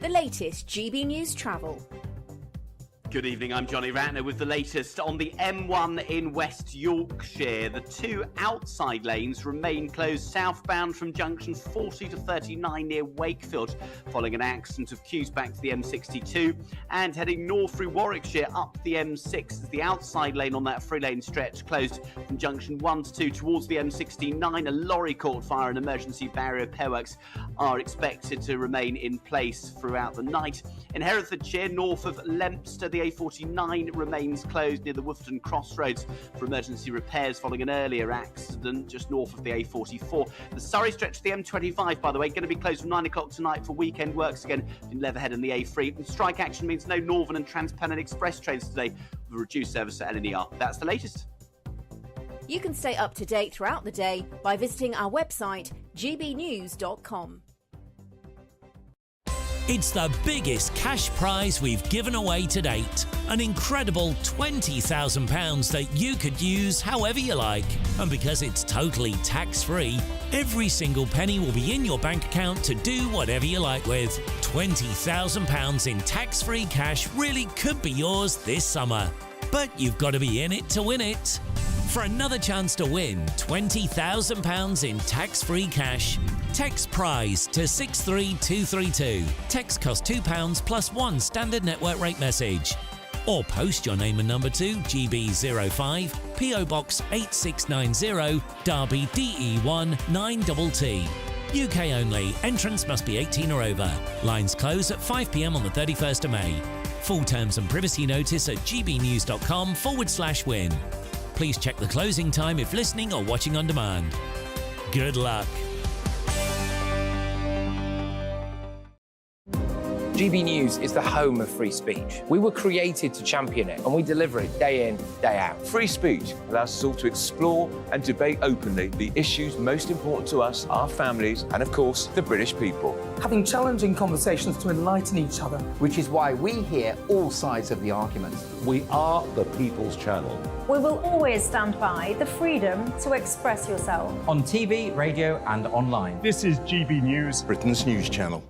the latest GB News travel. Good evening, I'm Johnny Ratner with the latest on the M1 in West Yorkshire. The two outside lanes remain closed southbound from junctions 40 to 39 near Wakefield, following an accident of queues back to the M62, and heading north through Warwickshire up the M6 as the outside lane on that three-lane stretch closed from junction 1 to 2 towards the M69. A lorry caught fire and emergency barrier repair works are expected to remain in place throughout the night. In Herefordshire, north of Lempster, the A49 remains closed near the Wolverton Crossroads for emergency repairs following an earlier accident just north of the A44. The Surrey stretch of the M25, by the way, going to be closed from 9 o'clock tonight for weekend works again in Leatherhead and the A3. And strike action means no Northern and Transpennine Express trains today with a reduced service at LNER. That's the latest. You can stay up to date throughout the day by visiting our website, gbnews.com. It's the biggest cash prize we've given away to date. An incredible £20,000 that you could use however you like. And because it's totally tax-free, every single penny will be in your bank account to do whatever you like with. £20,000 in tax-free cash really could be yours this summer. But you've got to be in it to win it. For another chance to win £20,000 in tax-free cash, text PRIZE to 63232. Text costs £2 plus one standard network rate message. Or post your name and number to GB05 PO Box 8690 Derby DE1 9TT. UK only. Entrance must be 18 or over. Lines close at 5 p.m. on the 31st of May. Full terms and privacy notice at gbnews.com/win. Please check the closing time if listening or watching on demand. Good luck. GB News is the home of free speech. We were created to champion it, and we deliver it day in, day out. Free speech allows us all to explore and debate openly the issues most important to us, our families, and of course, the British people. Having challenging conversations to enlighten each other. Which is why we hear all sides of the argument. We are the People's Channel. We will always stand by the freedom to express yourself. On TV, radio and online. This is GB News, Britain's news channel.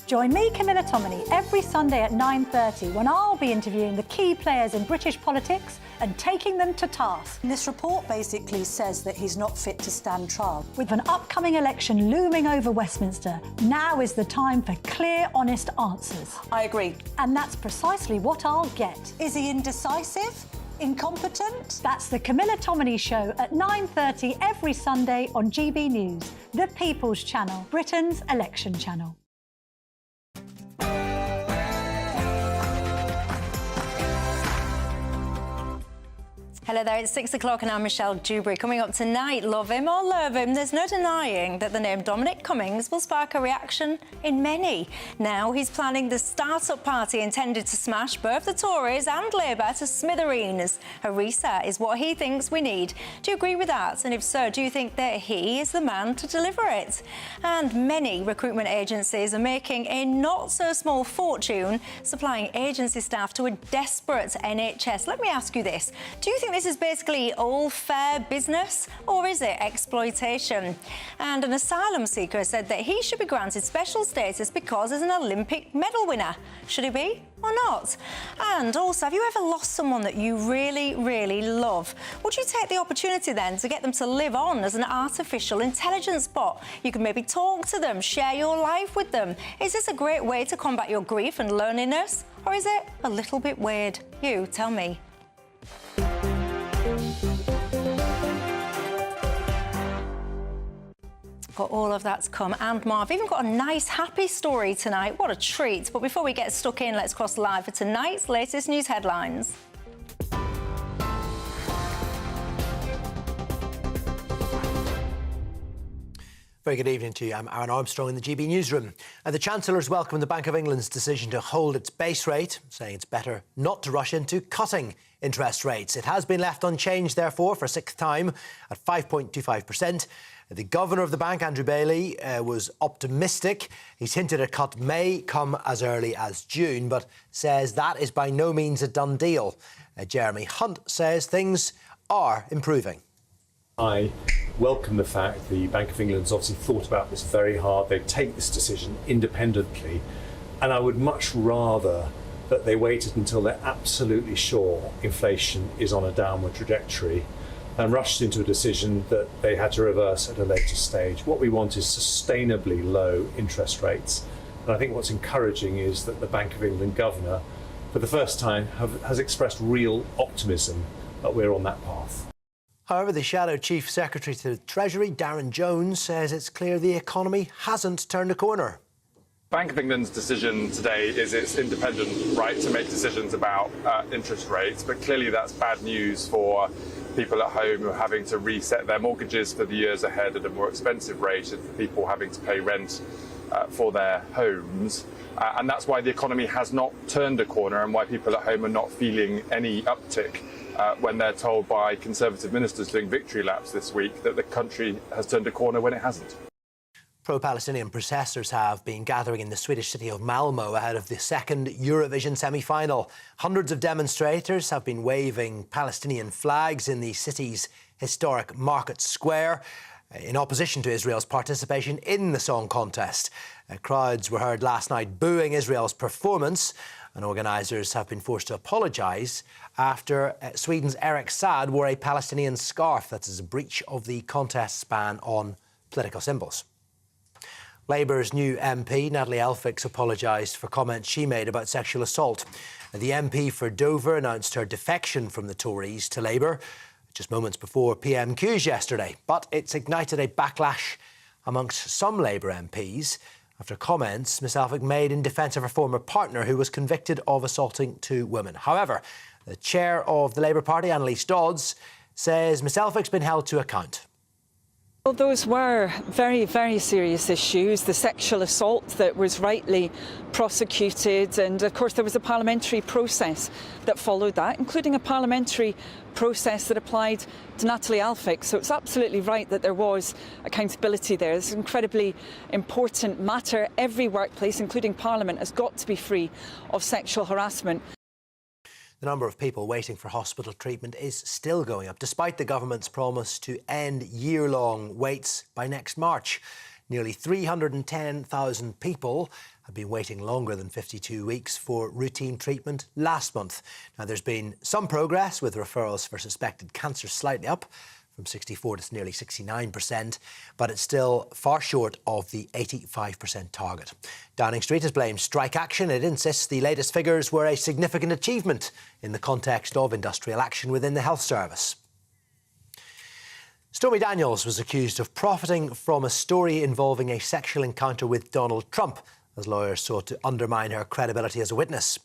Join me, Camilla Tominey, every Sunday at 9:30 when I'll be interviewing the key players in British politics and taking them to task. This report basically says that he's not fit to stand trial. With an upcoming election looming over Westminster, now is the time for clear, honest answers. I agree. And that's precisely what I'll get. Is he indecisive? Incompetent? That's the Camilla Tominey Show at 9:30 every Sunday on GB News, the People's Channel, Britain's election channel. Hello there, it's 6 o'clock and I'm Michelle Dewberry. Coming up tonight, love him or love him, there's no denying that the name Dominic Cummings will spark a reaction in many. Now he's planning the start-up party intended to smash both the Tories and Labour to smithereens. A reset is what he thinks we need. Do you agree with that? And if so, do you think that he is the man to deliver it? And many recruitment agencies are making a not-so-small fortune supplying agency staff to a desperate NHS. Let me ask you this. Do you think this is basically all fair business, or is it exploitation? And an asylum seeker said that he should be granted special status because he's an Olympic medal winner. Should he be or not? And also, have you ever lost someone that you really, really love? Would you take the opportunity then to get them to live on as an artificial intelligence bot? You can maybe talk to them, share your life with them. Is this a great way to combat your grief and loneliness? Or is it a little bit weird? You tell me. Got all of that to come and more. I've even got a nice, happy story tonight. What a treat. But before we get stuck in, let's cross live for tonight's latest news headlines. Very good evening to you. I'm Aaron Armstrong in the GB newsroom. The Chancellor's welcomed the Bank of England's decision to hold its base rate, saying it's better not to rush into cutting interest rates. It has been left unchanged, therefore, for a sixth time at 5.25%. The governor of the bank, Andrew Bailey, was optimistic. He's hinted a cut may come as early as June, but says that is by no means a done deal. Jeremy Hunt says things are improving. I welcome the fact the Bank of England's obviously thought about this very hard. They take this decision independently And I would much rather that they waited until they're absolutely sure inflation is on a downward trajectory and rushed into a decision that they had to reverse at a later stage. What we want is sustainably low interest rates. And I think what's encouraging is that the Bank of England governor, for the first time, has expressed real optimism that we're on that path. However, the Shadow Chief Secretary to the Treasury, Darren Jones, says it's clear the economy hasn't turned a corner. Bank of England's decision today is its independent right to make decisions about interest rates, but clearly that's bad news for people at home who are having to reset their mortgages for the years ahead at a more expensive rate, and for people having to pay rent for their homes. And that's why the economy has not turned a corner and why people at home are not feeling any uptick when they're told by Conservative ministers doing victory laps this week that the country has turned a corner when it hasn't. Pro-Palestinian protesters have been gathering in the Swedish city of Malmö ahead of the second Eurovision semi-final. Hundreds of demonstrators have been waving Palestinian flags in the city's historic market square in opposition to Israel's participation in the song contest. Crowds were heard last night booing Israel's performance, and organisers have been forced to apologise after Sweden's Eric Saad wore a Palestinian scarf. That is a breach of the contest's ban on political symbols. Labour's new MP, Natalie Elphicks, apologised for comments she made about sexual assault. The MP for Dover announced her defection from the Tories to Labour just moments before PMQs yesterday. But it's ignited a backlash amongst some Labour MPs after comments Ms Elphick made in defence of her former partner who was convicted of assaulting two women. However, the chair of the Labour Party, Annalise Dodds, says Ms Elphick's been held to account. Well, those were very, very serious issues. The sexual assault that was rightly prosecuted, and of course there was a parliamentary process that followed that, including a parliamentary process that applied to Natalie Elphicks. So it's absolutely right that there was accountability there. It's an incredibly important matter. Every workplace, including Parliament, has got to be free of sexual harassment. The number of people waiting for hospital treatment is still going up, despite the government's promise to end year-long waits by next March. Nearly 310,000 people have been waiting longer than 52 weeks for routine treatment last month. Now, there's been some progress, with referrals for suspected cancer slightly up from 64% to nearly 69%, but it's still far short of the 85% target. Downing Street has blamed strike action. It insists the latest figures were a significant achievement in the context of industrial action within the health service. Stormy Daniels was accused of profiting from a story involving a sexual encounter with Donald Trump, as lawyers sought to undermine her credibility as a witness.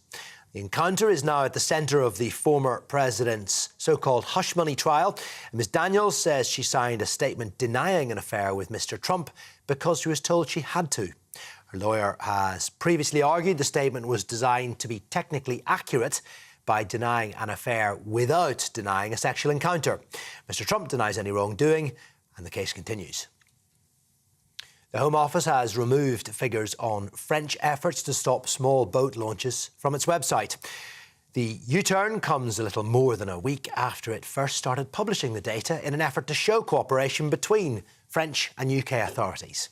The encounter is now at the centre of the former president's so-called hush money trial. Ms Daniels says she signed a statement denying an affair with Mr Trump because she was told she had to. Her lawyer has previously argued the statement was designed to be technically accurate by denying an affair without denying a sexual encounter. Mr Trump denies any wrongdoing, and the case continues. The Home Office has removed figures on French efforts to stop small boat launches from its website. The U-turn comes a little more than a week after it first started publishing the data in an effort to show cooperation between French and UK authorities.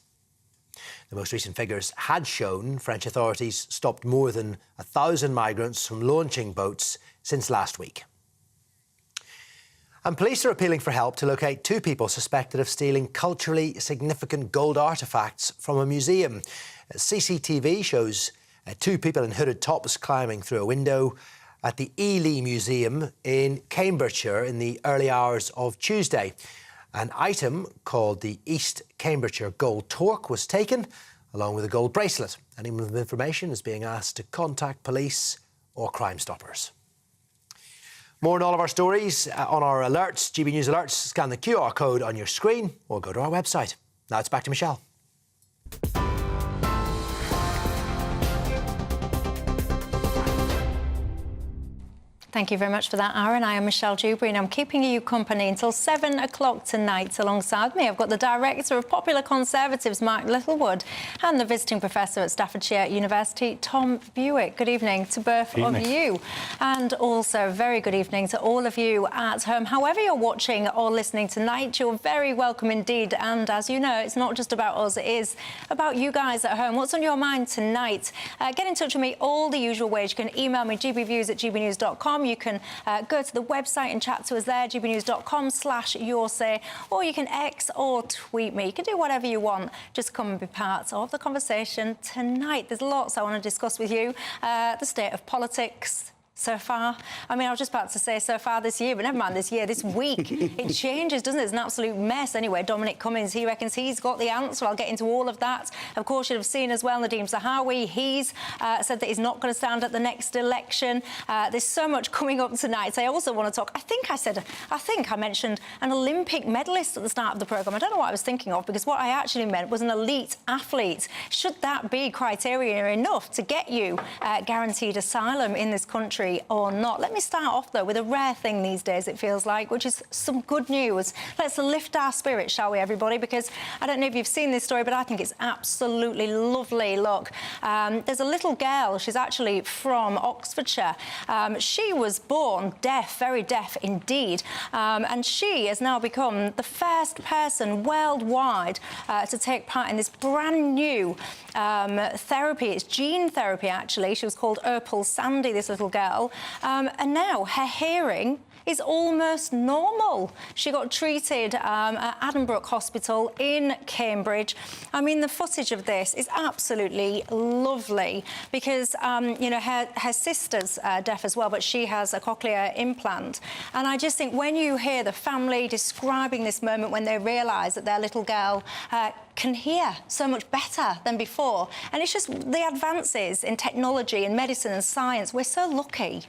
The most recent figures had shown French authorities stopped more than 1,000 migrants from launching boats since last week. And police are appealing for help to locate two people suspected of stealing culturally significant gold artefacts from a museum. CCTV shows two people in hooded tops climbing through a window at the Ely Museum in Cambridgeshire in the early hours of Tuesday. An item called the East Cambridgeshire Gold Torque was taken, along with a gold bracelet. Anyone with information is being asked to contact police or Crime Stoppers. More on all of our stories on our alerts, GB News alerts. Scan the QR code on your screen or go to our website. Now it's back to Michelle. Thank you very much for that, Aaron. I am Michelle Dewberry and I'm keeping you company until 7 o'clock tonight. Alongside me, I've got the Director of Popular Conservatives, Mark Littlewood, and the Visiting Professor at Staffordshire University, Tom Buick. Good evening to both of you. And also, very good evening to all of you at home. However you're watching or listening tonight, you're very welcome indeed. And as you know, it's not just about us, it is about you guys at home. What's on your mind tonight? Get in touch with me all the usual ways. You can email me gbviews@gbnews.com. You can go to the website and chat to us there, gbnews.com/yoursay, or you can X or tweet me. You can do whatever you want. Just come and be part of the conversation tonight. There's lots I want to discuss with you. The state of politics so far. I mean, I was just about to say so far this year, but never mind this year, this week. It changes, doesn't it? It's an absolute mess. Anyway, Dominic Cummings, he reckons he's got the answer. I'll get into all of that. Of course, you'll have seen as well Nadeem Zahawi. He's said that he's not going to stand at the next election. There's so much coming up tonight. I also want to talk, I think I mentioned an Olympic medalist at the start of the programme. I don't know what I was thinking of, because what I actually meant was an elite athlete. Should that be criteria enough to get you guaranteed asylum in this country or not? Let me start off, though, with a rare thing these days, it feels like, which is some good news. Let's lift our spirits, shall we, everybody? Because I don't know if you've seen this story, but I think it's absolutely lovely. Look, there's a little girl. She's actually from Oxfordshire. She was born deaf, very deaf indeed, and she has now become the first person worldwide to take part in this brand new therapy. It's gene therapy, actually. She was called Opal Sandy, this little girl. And now her hearing is almost normal. She got treated at Addenbrooke Hospital in Cambridge. I mean, the footage of this is absolutely lovely because, you know, her sister's deaf as well, but she has a cochlear implant. And I just think when you hear the family describing this moment when they realise that their little girl can hear so much better than before. And it's just the advances in technology and medicine and science. We're so lucky.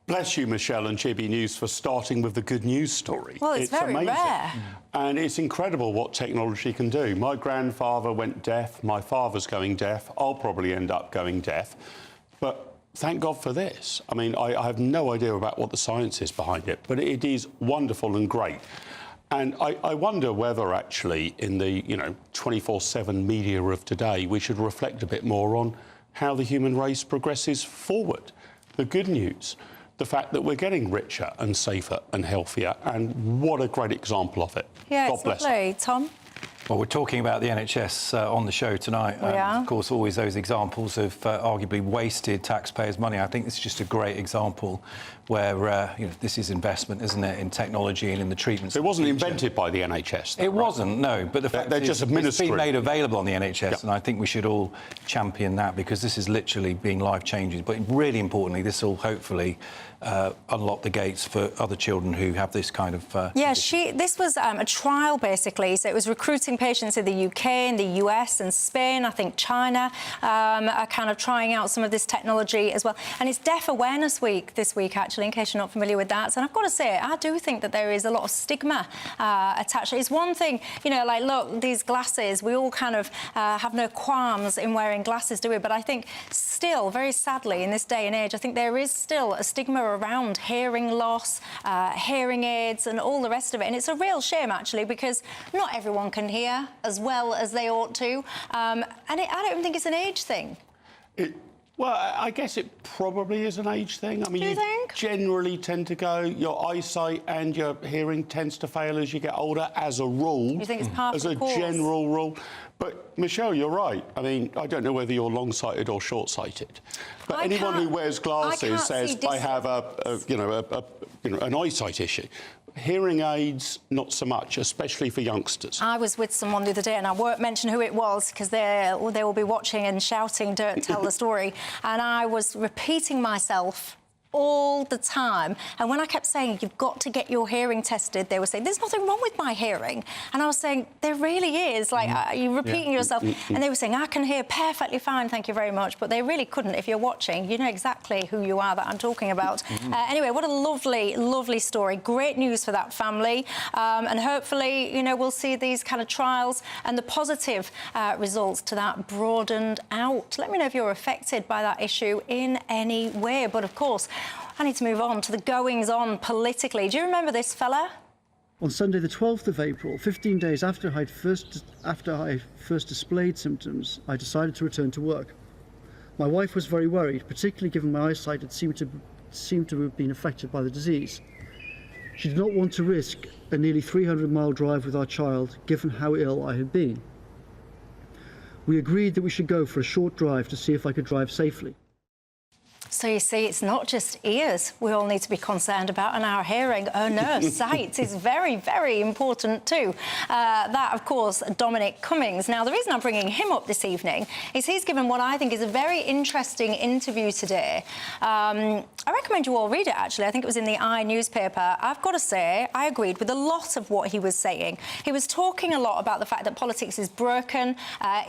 Bless you, Michelle and GB News, for starting with the good news story. Well, it's very amazing. rare. And it's incredible what technology can do. My grandfather went deaf. My father's going deaf. I'll probably end up going deaf. But thank God for this. I mean, I have no idea about what the science is behind it, but it is wonderful and great. And I wonder whether, actually, in the 24/7 media of today, we should reflect a bit more on how the human race progresses forward. The good news, the fact that we're getting richer and safer and healthier, and what a great example of it. Yeah, God it's bless lovely. Tom? Well, we're talking about the NHS on the show tonight. We are. Of course, always those examples of arguably wasted taxpayers' money. I think this is just a great example where this is investment, isn't it, in technology and in the treatments. It wasn't invented by the NHS. It wasn't, no. But the fact they're just administering. It's been made available on the NHS, and I think we should all champion that because this is literally being life-changing. But really importantly, this will hopefully unlock the gates for other children who have this kind of... this was a trial, basically. So it was recruiting patients in the UK, in the US and Spain. I think China are kind of trying out some of this technology as well. And it's Deaf Awareness Week this week, actually, in case you're not familiar with that. And I've got to say, I do think that there is a lot of stigma attached. It's one thing, like, look, these glasses, we all kind of have no qualms in wearing glasses, do we? But I think still, very sadly, in this day and age, I think there is still a stigma around hearing loss, hearing aids and all the rest of it. And it's a real shame, actually, because not everyone can hear as well as they ought to. I don't think it's an age thing. Well, I guess it probably is an age thing. I mean, you generally tend to go, your eyesight and your hearing tends to fail as you get older, as a rule. You think it's part of the course? As a general rule. But, Michelle, you're right. I mean, I don't know whether you're long-sighted or short-sighted. But anyone who wears glasses says, I have an eyesight issue. Hearing aids, not so much, especially for youngsters. I was with someone the other day, and I won't mention who it was because they will be watching and shouting, don't tell the story. And I was repeating myself all the time. And when I kept saying, you've got to get your hearing tested, they were saying, there's nothing wrong with my hearing. And I was saying, there really is. Like, you're repeating yourself. And they were saying, I can hear perfectly fine, thank you very much. But they really couldn't. If you're watching, you know exactly who you are that I'm talking about. Anyway, what a lovely, lovely story. Great news for that family. And hopefully, we'll see these kind of trials and the positive results to that broadened out. Let me know if you're affected by that issue in any way. But, of course, I need to move on to the goings-on politically. Do you remember this fella? On Sunday, the 12th of April, 15 days after I first displayed symptoms, I decided to return to work. My wife was very worried, particularly given my eyesight had seemed to have been affected by the disease. She did not want to risk a nearly 300-mile drive with our child, given how ill I had been. We agreed that we should go for a short drive to see if I could drive safely. So you see, it's not just ears we all need to be concerned about and our hearing. Oh no, sight is very, very important too. That, of course, Dominic Cummings. Now, the reason I'm bringing him up this evening is he's given what I think is a very interesting interview today. I recommend you all read it, actually. I think it was in the newspaper. I've got to say, I agreed with a lot of what he was saying. He was talking a lot about the fact that politics is broken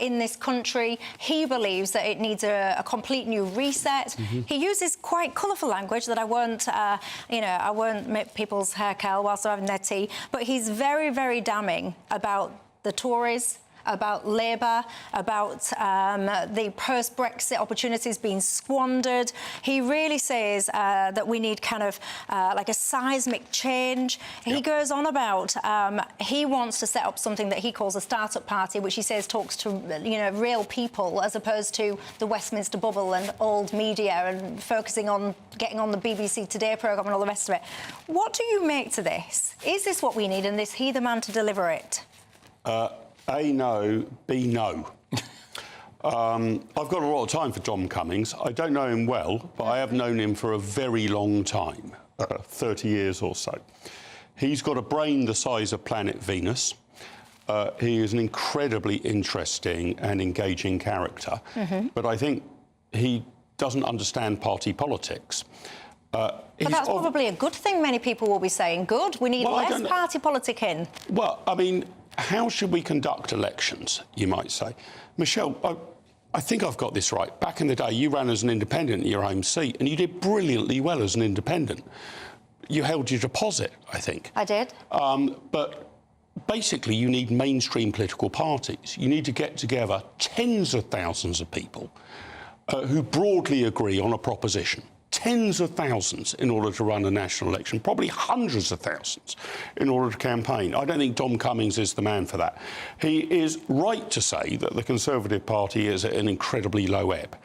in this country. He believes that it needs a complete new reset. He uses quite colourful language that I won't make people's hair curl whilst they're having their tea, but he's very, very damning about the Tories, about Labour, about the post-Brexit opportunities being squandered. He really says that we need kind of like a seismic change. He goes on about he wants to set up something that he calls a start-up party, which he says talks to real people as opposed to the Westminster bubble and old media and focusing on getting on the BBC Today programme and all the rest of it. What do you make to this? Is this what we need, and is he the man to deliver it? A, no. B, no. I've got a lot of time for Dom Cummings. I don't know him well, but I have known him for a very long time, 30 years or so. He's got a brain the size of planet Venus. He is an incredibly interesting and engaging character, but I think he doesn't understand party politics. But that's probably a good thing, many people will be saying. Good, we need less party politic in. Well, I mean, how should we conduct elections, you might say? Michelle, I think I've got this right. Back in the day, you ran as an independent in your home seat, and you did brilliantly well as an independent. You held your deposit, I think. I did. But basically, you need mainstream political parties. You need to get together tens of thousands of people who broadly agree on a proposition. Tens of thousands in order to run a national election, probably hundreds of thousands in order to campaign. I don't think Dom Cummings is the man for that. He is right to say that the Conservative Party is at an incredibly low ebb.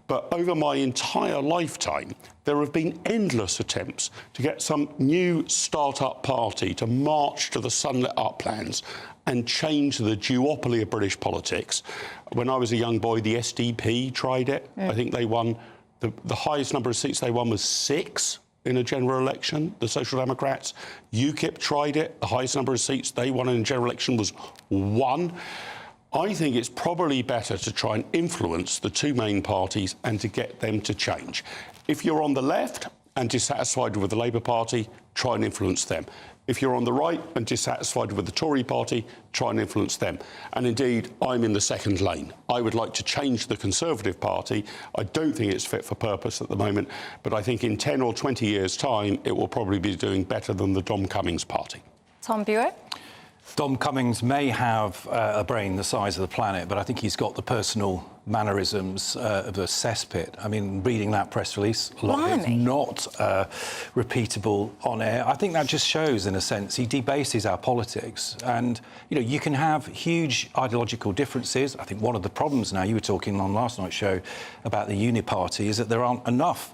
But over my entire lifetime, there have been endless attempts to get some new start-up party to march to the sunlit uplands and change the duopoly of British politics. When I was a young boy, the SDP tried it. I think they won. The highest number of seats they won was 6 in a general election, the Social Democrats. UKIP tried it. The highest number of seats they won in a general election was 1. I think it's probably better to try and influence the two main parties and to get them to change. If you're on the left and dissatisfied with the Labour Party, try and influence them. If you're on the right and dissatisfied with the Tory party, try and influence them. And indeed, I'm in the second lane. I would like to change the Conservative Party. I don't think it's fit for purpose at the moment, but I think in 10 or 20 years' time, it will probably be doing better than the Dom Cummings party. Tom Buell? Dom Cummings may have a brain the size of the planet, but I think he's got the personal mannerisms of a cesspit. I mean, reading that press release, a lot of it's not repeatable on air. I think that just shows, in a sense, he debases our politics. And, you can have huge ideological differences. I think one of the problems now, you were talking on last night's show about the Uniparty, is that there aren't enough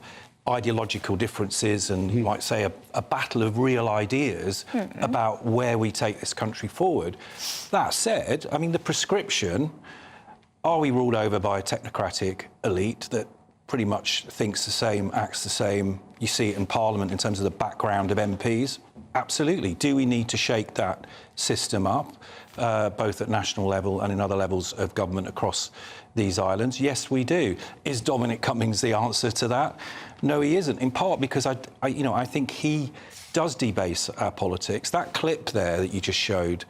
ideological differences and, you might say, a battle of real ideas about where we take this country forward. That said, I mean, the prescription, are we ruled over by a technocratic elite that pretty much thinks the same, acts the same? You see it in Parliament in terms of the background of MPs. Absolutely. Do we need to shake that system up, both at national level and in other levels of government across these islands? Yes, we do. Is Dominic Cummings the answer to that? No, he isn't, in part because I think he does debase our politics. That clip there that you just showed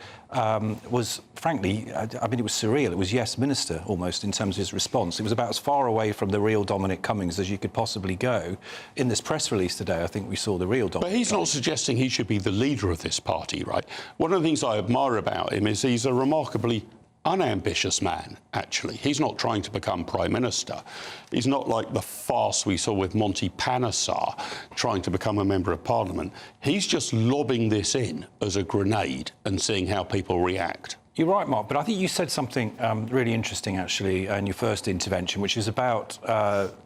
was, frankly, I mean, it was surreal. It was Yes Minister, almost, in terms of his response. It was about as far away from the real Dominic Cummings as you could possibly go. In this press release today, I think we saw the real Dominic But he's not suggesting he should be the leader of this party, right? One of the things I admire about him is he's a remarkably unambitious man, actually. He's not trying to become Prime Minister. He's not like the farce we saw with Monty Panesar trying to become a Member of Parliament. He's just lobbing this in as a grenade and seeing how people react. You're right, Mark, but I think you said something really interesting, actually, in your first intervention, which is about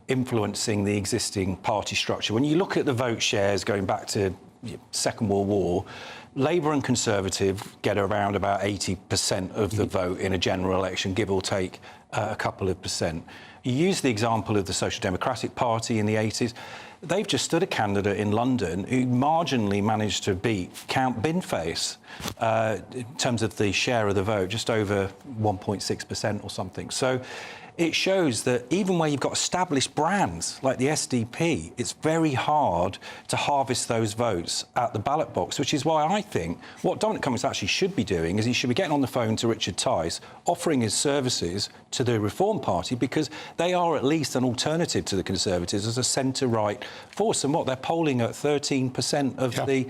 influencing the existing party structure. When you look at the vote shares going back to Second World War, Labour and Conservative get around about 80% of the vote in a general election, give or take a couple of percent. You use the example of the Social Democratic Party in the 80s. They've just stood a candidate in London who marginally managed to beat Count Binface in terms of the share of the vote, just over 1.6% or something. So it shows that even where you've got established brands like the SDP, it's very hard to harvest those votes at the ballot box, which is why I think what Dominic Cummings actually should be doing is he should be getting on the phone to Richard Tice, offering his services to the Reform Party, because they are at least an alternative to the Conservatives as a centre-right force. And what, they're polling at 13% of the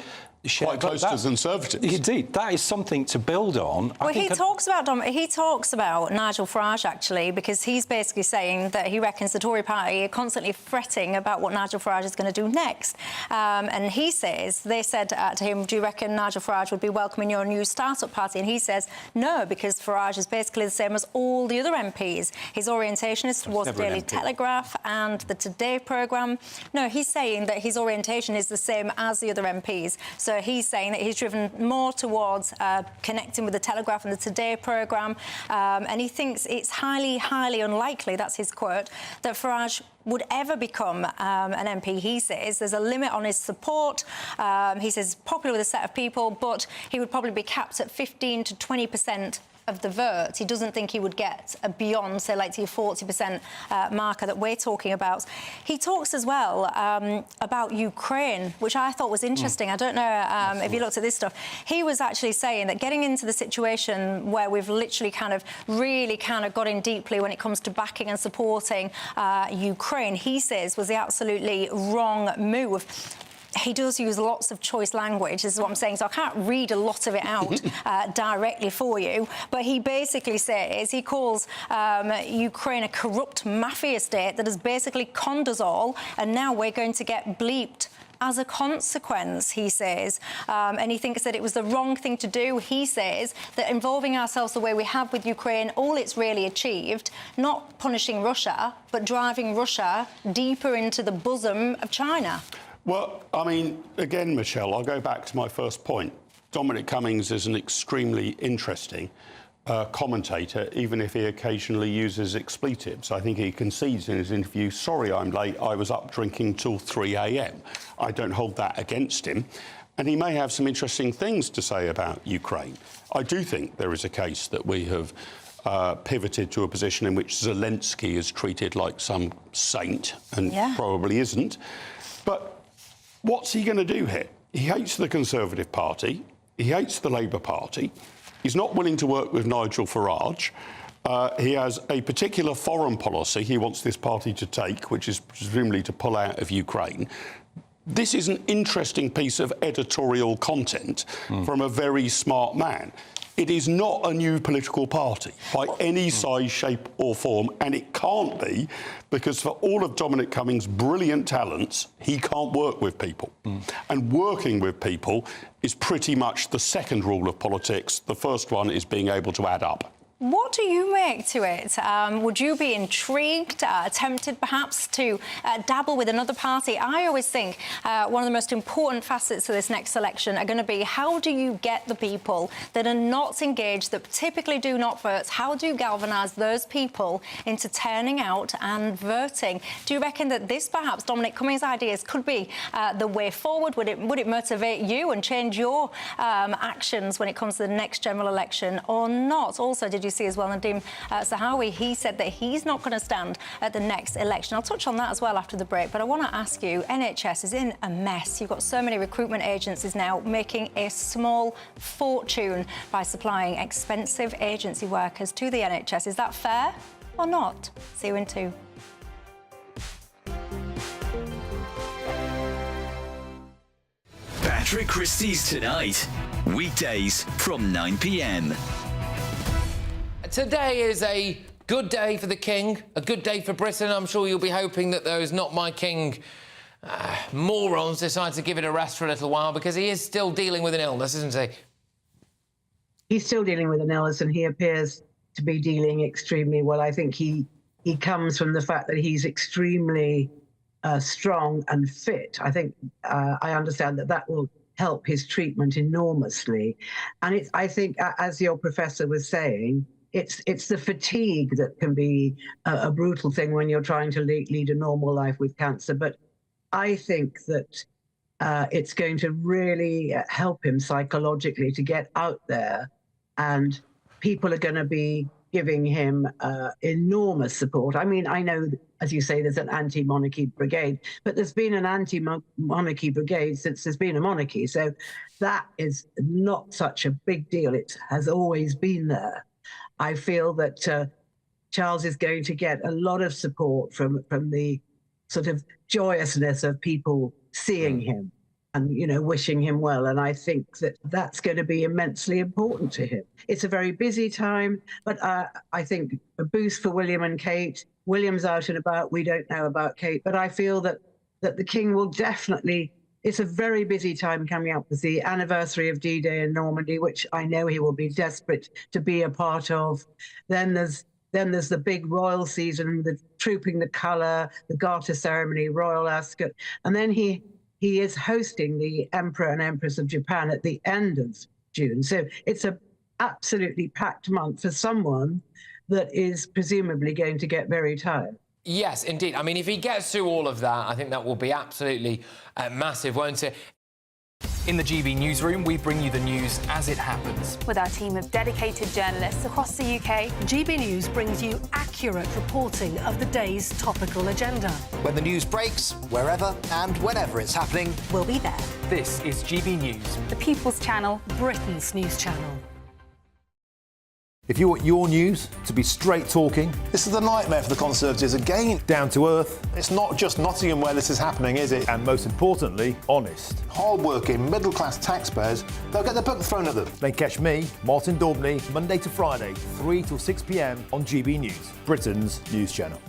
quite close to Conservatives. Indeed, that is something to build on. Well, he talks about Nigel Farage, actually, because he's basically saying that he reckons the Tory party are constantly fretting about what Nigel Farage is going to do next. And he says, they said to him, do you reckon Nigel Farage would be welcoming your new start-up party? And he says, no, because Farage is basically the same as all the other MPs. His orientation is towards the Daily Telegraph and the Today programme. No, he's saying that his orientation is the same as the other MPs. So he's saying that he's driven more towards connecting with the Telegraph and the Today programme, and he thinks it's highly, highly unlikely, that's his quote, that Farage would ever become an MP. He says there's a limit on his support. He says popular with a set of people, but he would probably be capped at 15 to 20% of the vote. He doesn't think he would get beyond, say, like the 40% marker that we're talking about. He talks as well about Ukraine, which I thought was interesting. I don't know if you looked at this stuff. He was actually saying that getting into the situation where we've literally really got in deeply when it comes to backing and supporting Ukraine, he says was the absolutely wrong move. He does use lots of choice language, this is what I'm saying, so I can't read a lot of it out directly for you, but he basically says, he calls Ukraine a corrupt mafia state that has basically conned us all, and now we're going to get bleeped as a consequence, he says. And he thinks that it was the wrong thing to do. He says that involving ourselves the way we have with Ukraine, all it's really achieved, not punishing Russia, but driving Russia deeper into the bosom of China. Well, I mean, again, Michelle, I'll go back to my first point. Dominic Cummings is an extremely interesting commentator, even if he occasionally uses expletives. I think he concedes in his interview, sorry I'm late, I was up drinking till 3 a.m. I don't hold that against him. And he may have some interesting things to say about Ukraine. I do think there is a case that we have pivoted to a position in which Zelensky is treated like some saint, and probably isn't. But what's he going to do here? He hates the Conservative Party. He hates the Labour Party. He's not willing to work with Nigel Farage. He has a particular foreign policy he wants this party to take, which is presumably to pull out of Ukraine. This is an interesting piece of editorial content from a very smart man. It is not a new political party by any size, shape or form, and it can't be, because for all of Dominic Cummings' brilliant talents, he can't work with people. And working with people is pretty much the second rule of politics. The first one is being able to add up. What do you make to it? Would you be intrigued, tempted perhaps to dabble with another party? I always think one of the most important facets of this next election are going to be how do you get the people that are not engaged, that typically do not vote, how do you galvanise those people into turning out and voting? Do you reckon that this, perhaps, Dominic Cummings' ideas could be the way forward? Would it motivate you and change your actions when it comes to the next general election or not? Also, did you see as well Nadeem Zahawi? He said that he's not going to stand at the next election. I'll touch on that as well after the break, but I want to ask you, NHS is in a mess. You've got so many recruitment agencies now making a small fortune by supplying expensive agency workers to the NHS. Is that fair or not? See you in 2. Patrick Christie's Tonight, weekdays from 9 p.m. today is a good day for the King, a good day for Britain. I'm sure you'll be hoping that those Not My King morons decide to give it a rest for a little while, because he is still dealing with an illness, isn't he? He's still dealing with an illness, and he appears to be dealing extremely well. I think he comes from the fact that he's extremely strong and fit. I think I understand that will help his treatment enormously. And I think, as your professor was saying, it's the fatigue that can be a brutal thing when you're trying to lead a normal life with cancer. But I think that it's going to really help him psychologically to get out there, and people are going to be giving him enormous support. I mean, I know, as you say, there's an anti-monarchy brigade, but there's been an anti-monarchy brigade since there's been a monarchy. So that is not such a big deal. It has always been there. I feel that Charles is going to get a lot of support from the sort of joyousness of people seeing him and, you know, wishing him well. And I think that that's going to be immensely important to him. It's a very busy time, but I think a boost for William and Kate. William's out and about. We don't know about Kate, but I feel that the King will definitely. It's a very busy time coming up with the anniversary of D-Day in Normandy, which I know he will be desperate to be a part of. Then there's the big royal season, the Trooping the Colour, the Garter ceremony, Royal Ascot, and then he is hosting the Emperor and Empress of Japan at the end of June. So it's a absolutely packed month for someone that is presumably going to get very tired. Yes, indeed. I mean, if he gets through all of that, I think that will be absolutely massive, won't it? In the GB newsroom, we bring you the news as it happens. With our team of dedicated journalists across the UK, GB News brings you accurate reporting of the day's topical agenda. When the news breaks, wherever and whenever it's happening, we'll be there. This is GB News, the People's Channel, Britain's news channel. If you want your news to be straight talking... This is a nightmare for the Conservatives again. Down to earth. It's not just Nottingham where this is happening, is it? And most importantly, honest. Hard-working, middle-class taxpayers, they'll get their book thrown at them. Then catch me, Martin Daubney, Monday to Friday, 3 till 6 p.m. on GB News, Britain's news channel.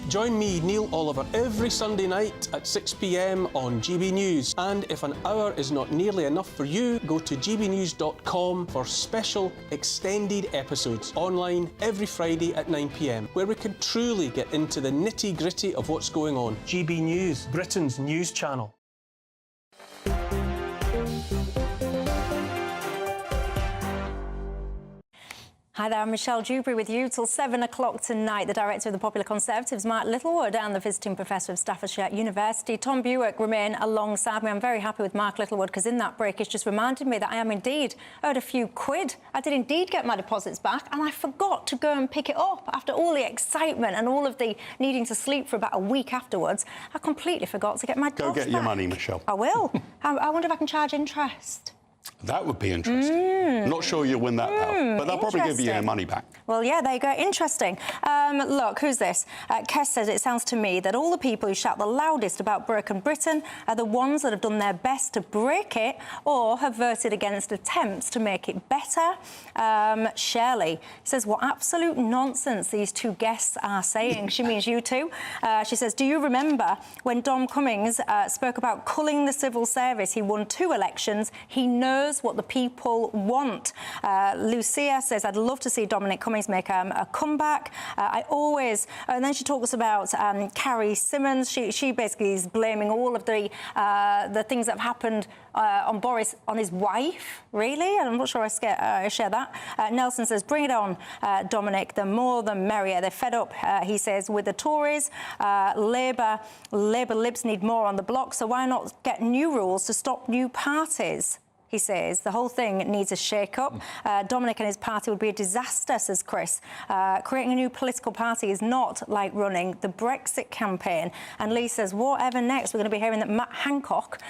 Join me, Neil Oliver, every Sunday night at 6 p.m. on GB News. And if an hour is not nearly enough for you, go to gbnews.com for special extended episodes online every Friday at 9 p.m, where we can truly get into the nitty-gritty of what's going on. GB News, Britain's news channel. Hi there, I'm Michelle Dewberry with you till 7 o'clock tonight. The director of the Popular Conservatives, Mark Littlewood, and the visiting professor of Staffordshire University, Tom Buick, remain alongside me. I'm very happy with Mark Littlewood because in that break it's just reminded me that I am indeed owed a few quid. I did indeed get my deposits back and I forgot to go and pick it up. After all the excitement and all of the needing to sleep for about a week afterwards, I completely forgot to get my deposits back. Go get your money, Michelle. I will. I wonder if I can charge interest. That would be interesting. Not sure you'll win that, pal, but they'll probably give you your money back. Well, yeah, there you go. Interesting. Look, who's this? Kes says, it sounds to me that all the people who shout the loudest about broken Britain are the ones that have done their best to break it or have voted against attempts to make it better. Shirley says, what absolute nonsense these two guests are saying. She means you two. She says, do you remember when Dom Cummings spoke about culling the civil service? He won 2 elections. He knows what the people want. Lucia says, I'd love to see Dominic Cummings make a comeback. I always... and then she talks about Carrie Symonds. She basically is blaming all of the things that have happened on Boris, on his wife, really? And I'm not sure I share that. Nelson says, bring it on, Dominic. The more the merrier. They're fed up, he says, with the Tories. Labour libs need more on the block, so why not get new rules to stop new parties? He says the whole thing needs a shake-up. Dominic and his party would be a disaster, says Chris. Creating a new political party is not like running the Brexit campaign. And Lee says, whatever next, we're going to be hearing that Matt Hancock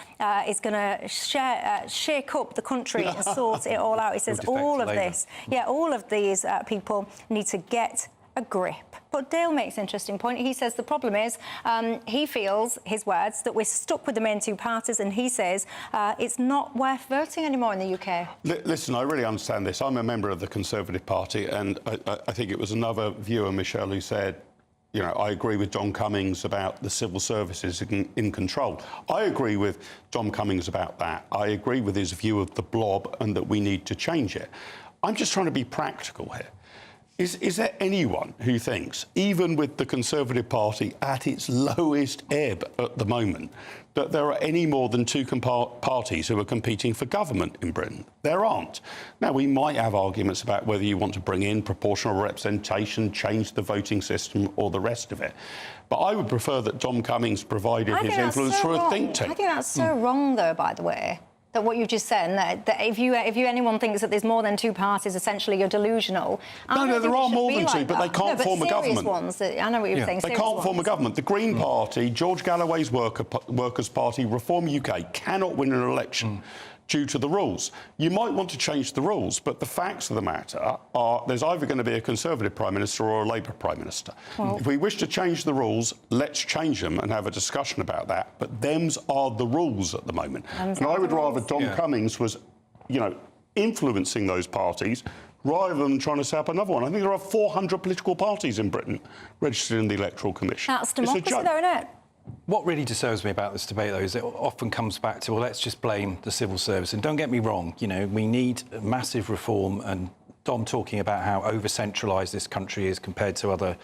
is going to shake up the country and sort it all out. He says all of this, all of these people need to get a grip. But Dale makes an interesting point. He says the problem is he feels, his words, that we're stuck with the main two parties, and he says it's not worth voting anymore in the UK. Listen, I really understand this. I'm a member of the Conservative Party, and I think it was another viewer, Michelle, who said, you know, I agree with John Cummings about the civil services in control. I agree with John Cummings about that. I agree with his view of the blob and that we need to change it. I'm just trying to be practical here. Is there anyone who thinks, even with the Conservative Party at its lowest ebb at the moment, that there are any more than two parties who are competing for government in Britain? There aren't. Now, we might have arguments about whether you want to bring in proportional representation, change the voting system or the rest of it. But I would prefer that John Cummings provided his influence through a think tank. I think that's so wrong, though, by the way. That what you just said, that if anyone thinks that there's more than two parties, essentially you're delusional. No, there are more than two, but they can't form a government. I know what you're saying. They can't form a government. The Green Party, George Galloway's Workers' Party, Reform UK, cannot win an election due to the rules. You might want to change the rules, but the facts of the matter are there's either going to be a Conservative Prime Minister or a Labour Prime Minister. Well, if we wish to change the rules, let's change them and have a discussion about that. But them's are the rules at the moment. And I would rather John Cummings was, you know, influencing those parties rather than trying to set up another one. I think there are 400 political parties in Britain registered in the Electoral Commission. That's democracy, though, isn't it? What really disturbs me about this debate, though, is it often comes back to, well, let's just blame the civil service. And don't get me wrong, you know, we need massive reform, and Dom talking about how over-centralised this country is compared to other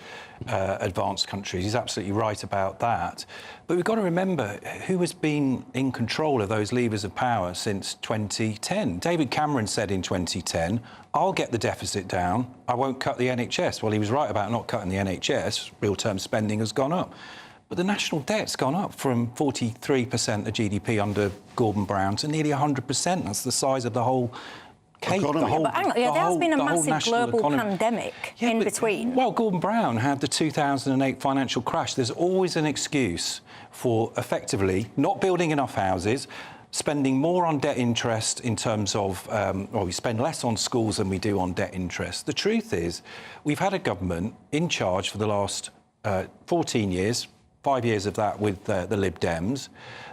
advanced countries. He's absolutely right about that. But we've got to remember who has been in control of those levers of power since 2010. David Cameron said in 2010, I'll get the deficit down, I won't cut the NHS. Well, he was right about not cutting the NHS. Real-term spending has gone up. But the national debt's gone up from 43% of GDP under Gordon Brown to nearly 100%. That's the size of the whole cake. But hang on, there has been a massive global pandemic in between. Well, Gordon Brown had the 2008 financial crash. There's always an excuse for effectively not building enough houses, spending more on debt interest in terms of, well, we spend less on schools than we do on debt interest. The truth is, we've had a government in charge for the last 14 years, 5 years of that with the Lib Dems,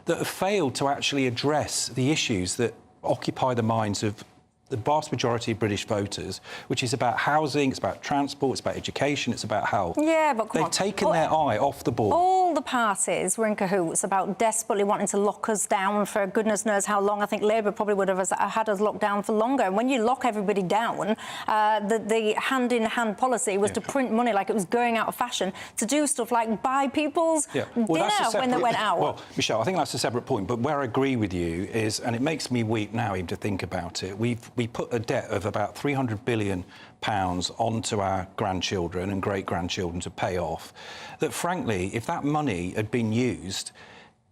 that have failed to actually address the issues that occupy the minds of the vast majority of British voters, which is about housing, it's about transport, it's about education, it's about health. Yeah, but come on. They've taken their eye off the ball. All the parties were in cahoots about desperately wanting to lock us down for goodness knows how long. I think Labour probably would have had us locked down for longer. And when you lock everybody down, the hand-in-hand policy was to print money like it was going out of fashion, to do stuff like buy people's dinner when they went out. Well, Michelle, I think that's a separate point. But where I agree with you is, and it makes me weep now even to think about it, we put a debt of about £300 billion onto our grandchildren and great-grandchildren to pay off, that, frankly, if that money had been used,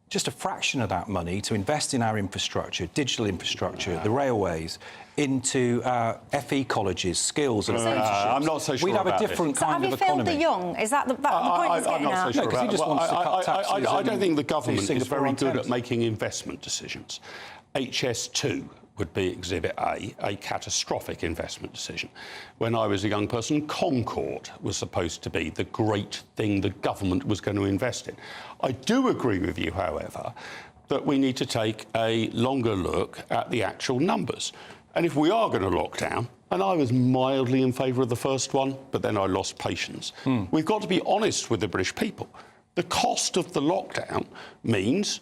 just a fraction of that money to invest in our infrastructure, digital infrastructure, the railways, into FE colleges, skills and apprenticeships. I'm not so sure we'd have about a different So kind of have you economy. failed the young? Is that the point he's getting I'm not at? so sure because he just wants to cut taxes. I don't think the government is very good at attempts. making investment decisions. HS2 would be Exhibit A catastrophic investment decision. When I was a young person, Concorde was supposed to be the great thing the government was going to invest in. I do agree with you, however, that we need to take a longer look at the actual numbers. And if we are going to lock down, and I was mildly in favour of the first one, but then I lost patience, we've got to be honest with the British people. The cost of the lockdown means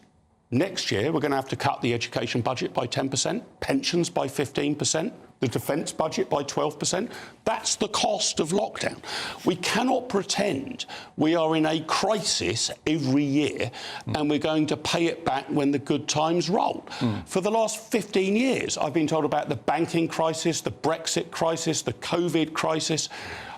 next year, we're going to have to cut the education budget by 10%, pensions by 15%, the defence budget by 12%. That's the cost of lockdown. We cannot pretend we are in a crisis every year and we're going to pay it back when the good times roll. For the last 15 years, I've been told about the banking crisis, the Brexit crisis, the COVID crisis.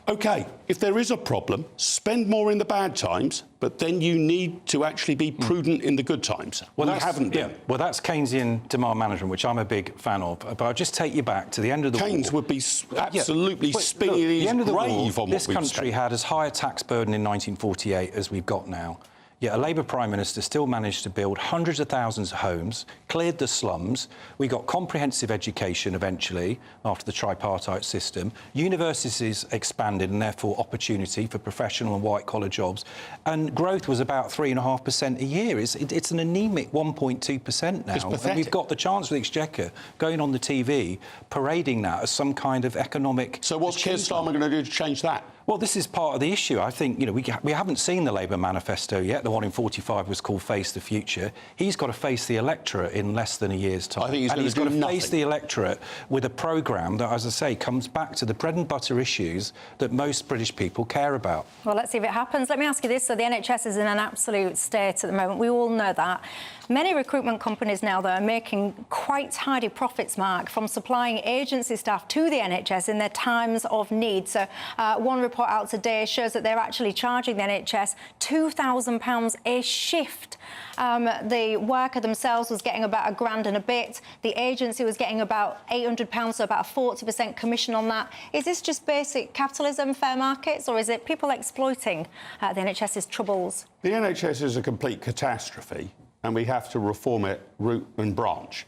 OK, if there is a problem, spend more in the bad times, but then you need to actually be prudent in the good times. Well, we haven't been. Yeah, well, that's Keynesian demand management, which I'm a big fan of. But I'll just take you back to the end of the war. Keynes would be absolutely spinning his grave on what we've This country spent. had as high a tax burden in 1948 as we've got now. Yet a Labour Prime Minister still managed to build hundreds of thousands of homes, cleared the slums. We got comprehensive education eventually after the tripartite system. Universities expanded and therefore opportunity for professional and white-collar jobs. And growth was about 3.5% a year. It's an anemic 1.2% now. It's pathetic. And we've got the Chancellor of the Exchequer going on the TV parading that as some kind of economic... So what's Keir Starmer going to do to change that? Well, this is part of the issue. I think, you know, we haven't seen the Labour manifesto yet. The one in 45 was called Face the Future. He's got to face the electorate in less than a year's time. I think he's got to nothing. face the electorate with a programme that, as I say, comes back to the bread and butter issues that most British people care about. Well, let's see if it happens. Let me ask you this. So the NHS is in an absolute state at the moment. We all know that. Many recruitment companies now, though, are making quite tidy profits, Mark, from supplying agency staff to the NHS in their times of need. So one report out today shows that they're actually charging the NHS £2,000 a shift. The worker themselves was getting about £1,000 and a bit. The agency was getting about £800, so about a 40% commission on that. Is this just basic capitalism, fair markets, or is it people exploiting the NHS's troubles? The NHS is a complete catastrophe, and we have to reform it root and branch.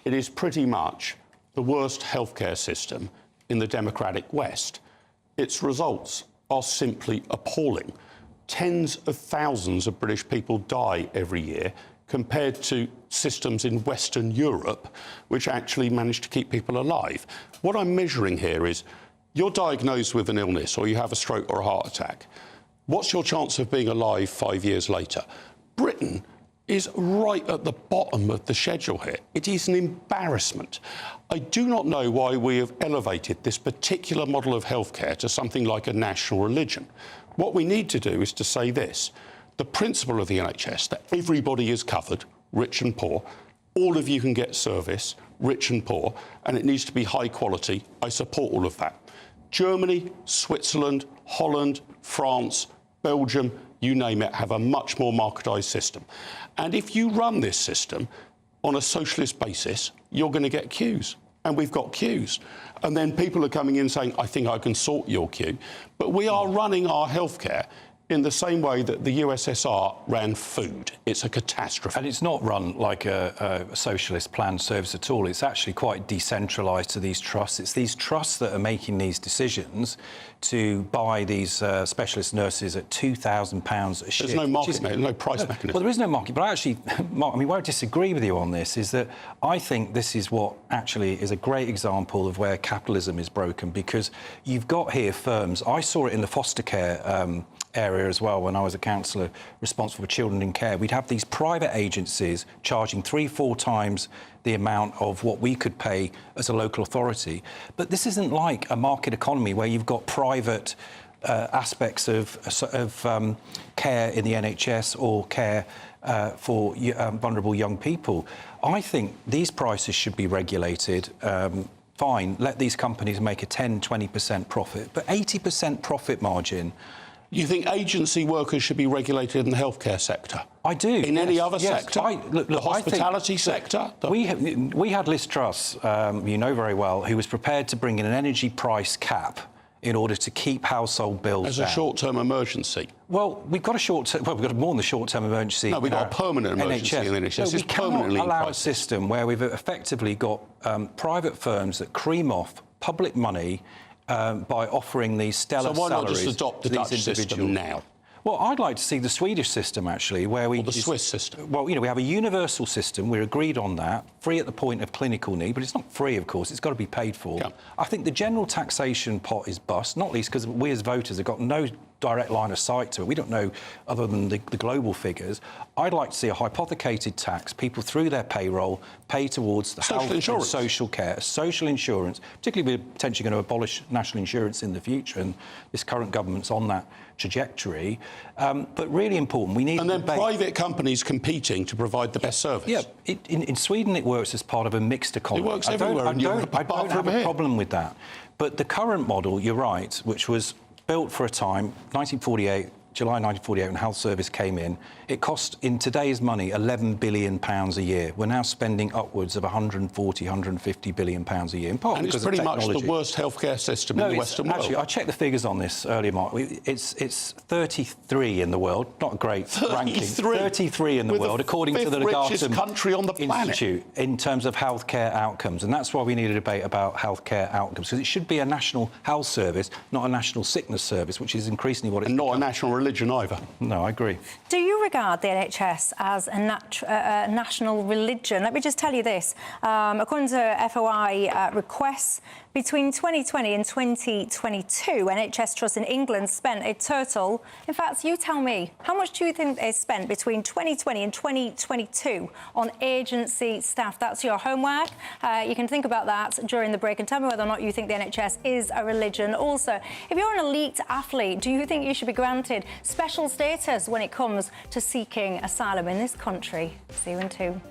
It is pretty much the worst healthcare system in the democratic West. Its results are simply appalling. Tens of thousands of British people die every year compared to systems in Western Europe which actually manage to keep people alive. What I'm measuring here is you're diagnosed with an illness or you have a stroke or a heart attack. What's your chance of being alive 5 years later? Britain is right at the bottom of the schedule here. It is an embarrassment. I do not know why we have elevated this particular model of healthcare to something like a national religion. What we need to do is to say this: the principle of the NHS, that everybody is covered, rich and poor, all of you can get service, rich and poor, and it needs to be high quality. I support all of that. Germany, Switzerland, Holland, France, Belgium, you name it, have a much more marketised system. And if you run this system on a socialist basis, you're going to get queues. And we've got queues. And then people are coming in saying, I think I can sort your queue. But we are running our healthcare in the same way that the USSR ran food. It's a catastrophe. And it's not run like a socialist planned service at all. It's actually quite decentralised to these trusts. It's these trusts that are making these decisions to buy these specialist nurses at £2,000 a shift. There's no market, mate. There's no price mechanism. Well, there is no market. But actually, Mark, I mean, where I disagree with you on this is that I think this is what actually is a great example of where capitalism is broken, because you've got here firms. I saw it in the foster care area as well when I was a councillor responsible for children in care. We'd have these private agencies charging 3-4 times the amount of what we could pay as a local authority. But this isn't like a market economy where you've got private aspects of care in the NHS or care for vulnerable young people. I think these prices should be regulated. Fine, let these companies make a 10-20% profit, but 80% profit margin. You think agency workers should be regulated in the healthcare sector? I do. In any other yes. sector? Look, the hospitality sector? We had Liz Truss, you know very well, who was prepared to bring in an energy price cap in order to keep household bills as down. a short-term emergency. Well, we've got we've got more than a short-term emergency. No, we've got a permanent emergency in the NHS. No, we cannot allow a system where we've effectively got private firms that cream off public money by offering these stellar salaries. So why not just adopt the Dutch system now? Well, I'd like to see the Swedish system, actually, where we... Or the Swiss system. Well, you know, we have a universal system. We're agreed on that, free at the point of clinical need, but it's not free, of course. It's got to be paid for. Yeah. I think the general taxation pot is bust, not least because we as voters have got no direct line of sight to it. We don't know, other than the global figures. I'd like to see a hypothecated tax, people through their payroll pay towards the health and social care, social insurance, particularly we're potentially going to abolish national insurance in the future, and this current government's on that trajectory. But really important, we need... And then private companies competing to provide the best service. Yeah, in Sweden it works as part of a mixed economy. It works everywhere in Europe, I don't have a problem with that. But the current model, you're right, which was built for a time, 1948, July 1948, when Health Service came in, it cost, in today's money, £11 billion a year. We're now spending upwards of £140, £150 billion a year, in part and because it's pretty of technology. much the worst healthcare system in the Western world. Actually, I checked the figures on this earlier, Mark. It's 33 in the world, not a great ranking. 33 in the world, according to the richest country on the planet. Institute, in terms of healthcare outcomes. And that's why we need a debate about healthcare outcomes, because it should be a national health service, not a national sickness service, which is increasingly what it's not a national religion either. No, I agree. Do you regard the NHS as a national religion? Let me just tell you this. According to FOI requests, between 2020 and 2022, NHS trusts in England spent a total... In fact, you tell me, how much do you think they spent between 2020 and 2022 on agency staff? That's your homework. You can think about that during the break and tell me whether or not you think the NHS is a religion. Also, if you're an elite athlete, do you think you should be granted special status when it comes to seeking asylum in this country? See you in 2.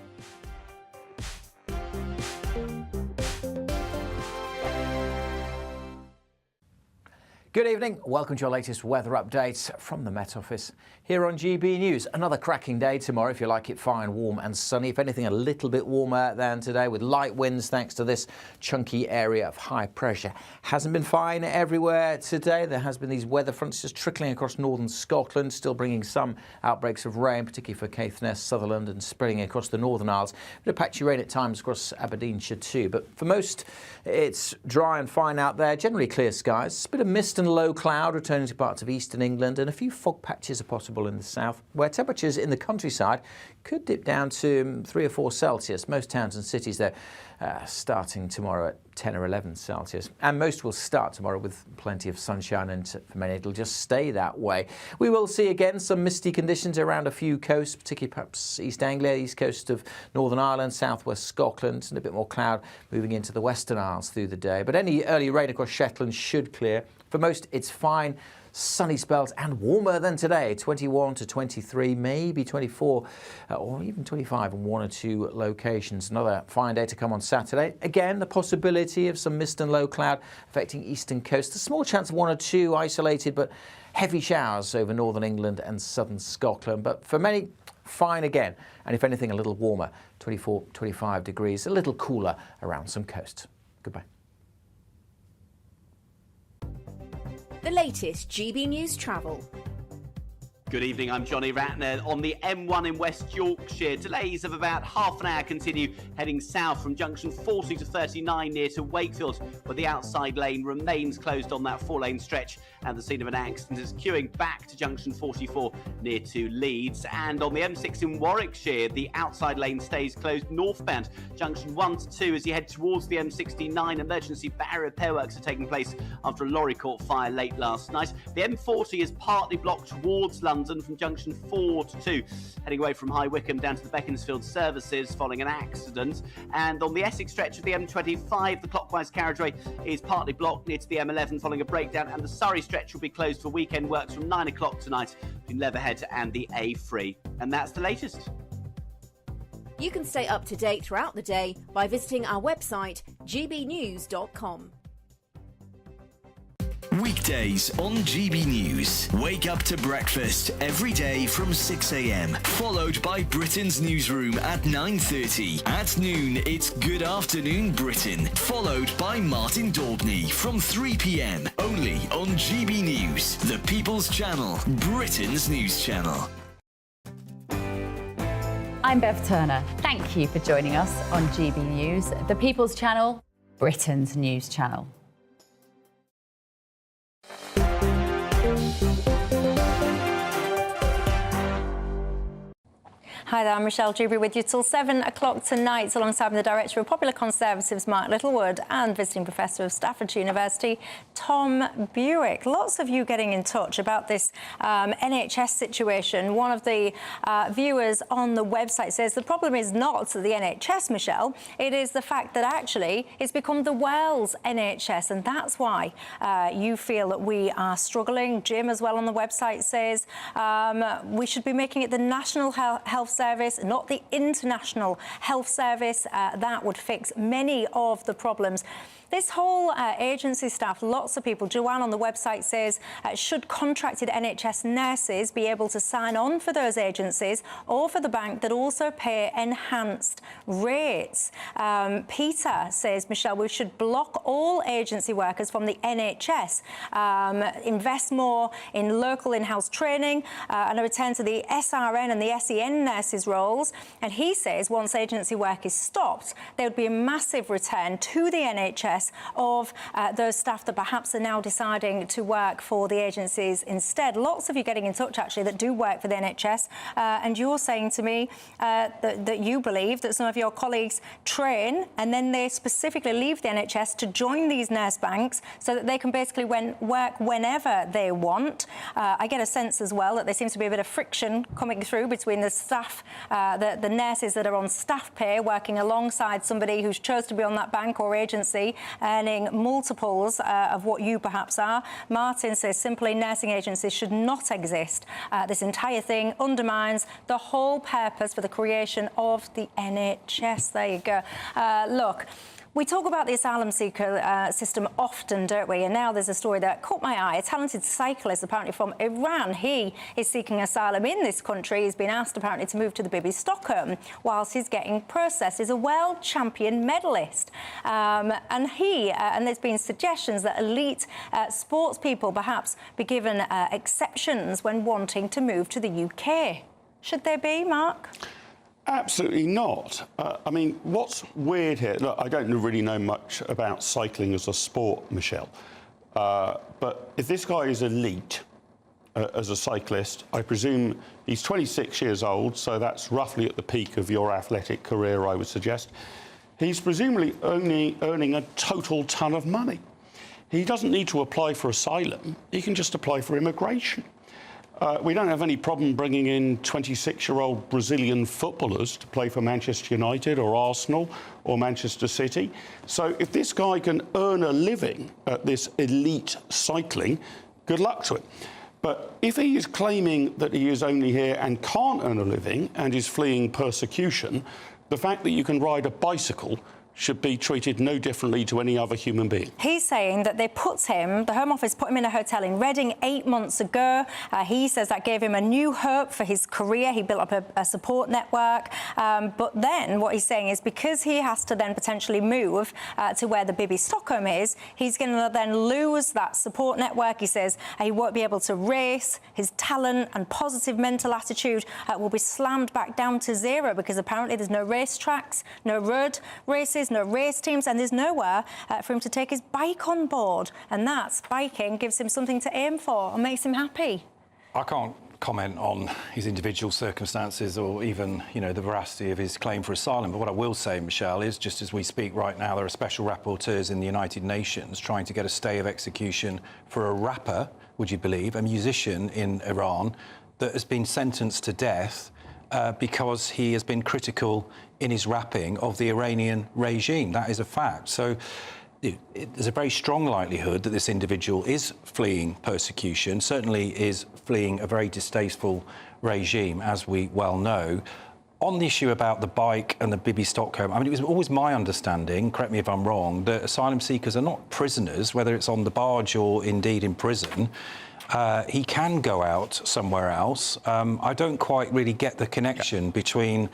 Good evening. Welcome to your latest weather updates from the Met Office here on GB News. Another cracking day tomorrow, if you like it fine, warm and sunny. If anything, a little bit warmer than today with light winds thanks to this chunky area of high pressure. Hasn't been fine everywhere today. There has been these weather fronts just trickling across northern Scotland, still bringing some outbreaks of rain, particularly for Caithness, Sutherland and spreading across the Northern Isles. A bit of patchy rain at times across Aberdeenshire too. But for most, it's dry and fine out there. Generally clear skies. A bit of mist and low cloud returning to parts of eastern England, and a few fog patches are possible in the south, where temperatures in the countryside could dip down to 3 or 4 Celsius. Most towns and cities there starting tomorrow at 10 or 11 Celsius. And most will start tomorrow with plenty of sunshine, and for many it'll just stay that way. We will see again some misty conditions around a few coasts, particularly perhaps East Anglia, east coast of Northern Ireland, southwest Scotland, and a bit more cloud moving into the Western Isles through the day. But any early rain across Shetland should clear. For most, it's fine, sunny spells and warmer than today, 21 to 23, maybe 24 or even 25 in 1 or 2 locations. Another fine day to come on Saturday. Again, the possibility of some mist and low cloud affecting eastern coast. A small chance of 1 or 2 isolated but heavy showers over northern England and southern Scotland. But for many, fine again. And if anything, a little warmer, 24, 25 degrees, a little cooler around some coasts. Goodbye. The latest GB News travel. Good evening, I'm Johnny Ratner. On the M1 in West Yorkshire, delays of about half an hour continue heading south from junction 40 to 39 near to Wakefield, where the outside lane remains closed on that 4-lane stretch, and the scene of an accident is queuing back to junction 44 near to Leeds. And on the M6 in Warwickshire, the outside lane stays closed northbound, junction 1 to 2 as you head towards the M69. Emergency barrier repair works are taking place after a lorry caught fire late last night. The M40 is partly blocked towards London from junction 4 to 2, heading away from High Wycombe down to the Beaconsfield services following an accident. And on the Essex stretch of the M25, the clockwise carriageway is partly blocked near to the M11 following a breakdown, and the Surrey stretch will be closed for weekend works from 9 o'clock tonight between Leatherhead and the A3. And that's the latest. You can stay up to date throughout the day by visiting our website, gbnews.com. Weekdays on GB News. Wake up to breakfast every day from 6 a.m, followed by Britain's newsroom at 9:30. At noon, it's Good Afternoon Britain, followed by Martin Daubney from 3 p.m, only on GB News, the People's Channel, Britain's news channel. I'm Bev Turner. Thank you for joining us on GB News, the People's Channel, Britain's news channel. Hi there, I'm Michelle Dewberry with you till 7 o'clock tonight, alongside the Director of Popular Conservatives, Mark Littlewood, and Visiting Professor of Staffordshire University, Tom Buick. Lots of you getting in touch about this NHS situation. One of the viewers on the website says the problem is not the NHS, Michelle. It is the fact that actually it's become the Wales NHS, and that's why you feel that we are struggling. Jim as well on the website says we should be making it the National Health Service, not the International Health Service. That would fix many of the problems. This whole agency staff, lots of people, Joanne on the website says, should contracted NHS nurses be able to sign on for those agencies or for the bank that also pay enhanced rates? Peter says, Michelle, we should block all agency workers from the NHS, invest more in local in-house training and a return to the SRN and the SEN nurses roles. And he says once agency work is stopped, there would be a massive return to the NHS of those staff that perhaps are now deciding to work for the agencies instead. Lots of you getting in touch, actually, that do work for the NHS, and you're saying to me that you believe that some of your colleagues train and then they specifically leave the NHS to join these nurse banks so that they can basically work whenever they want. I get a sense as well that there seems to be a bit of friction coming through between the staff, the nurses that are on staff pay, working alongside somebody who's chose to be on that bank or agency, earning multiples of what you perhaps are. Martin says simply nursing agencies should not exist. This entire thing undermines the whole purpose for the creation of the NHS. There you go. Look, we talk about the asylum seeker system often, don't we? And now there's a story that caught my eye. A talented cyclist, apparently from Iran. He is seeking asylum in this country. He's been asked, apparently, to move to the Bibi Stockholm whilst he's getting processed. He's a world champion medalist. And there's been suggestions that elite sports people perhaps be given exceptions when wanting to move to the UK. Should there be, Mark? Absolutely not. I mean, what's weird here... Look, I don't really know much about cycling as a sport, Michelle. But if this guy is elite as a cyclist, I presume he's 26 years old, so that's roughly at the peak of your athletic career, I would suggest. He's presumably only earning a total ton of money. He doesn't need to apply for asylum. He can just apply for immigration. We don't have any problem bringing in 26-year-old Brazilian footballers to play for Manchester United or Arsenal or Manchester City. So if this guy can earn a living at this elite cycling, good luck to him. But if he is claiming that he is only here and can't earn a living and is fleeing persecution, the fact that you can ride a bicycle should be treated no differently to any other human being. He's saying that the Home Office put him in a hotel in Reading 8 months ago. He says that gave him a new hope for his career. He built up a support network. But then what he's saying is because he has to then potentially move to where the Bibi Stockholm is, he's going to then lose that support network. He says he won't be able to race. His talent and positive mental attitude will be slammed back down to zero because apparently there's no race tracks, no road races, no race teams, and there's nowhere for him to take his bike on board. And that's biking gives him something to aim for and makes him happy. I can't comment on his individual circumstances or even, the veracity of his claim for asylum. But what I will say, Michelle, is just as we speak right now, there are special rapporteurs in the United Nations trying to get a stay of execution for a rapper, would you believe, a musician in Iran that has been sentenced to death because he has been critical in his rapping of the Iranian regime. That is a fact. So there's a very strong likelihood that this individual is fleeing persecution, certainly is fleeing a very distasteful regime, as we well know. On the issue about the bike and the Bibi Stockholm, I mean, it was always my understanding, correct me if I'm wrong, that asylum seekers are not prisoners, whether it's on the barge or indeed in prison. He can go out somewhere else. I don't quite really get the connection between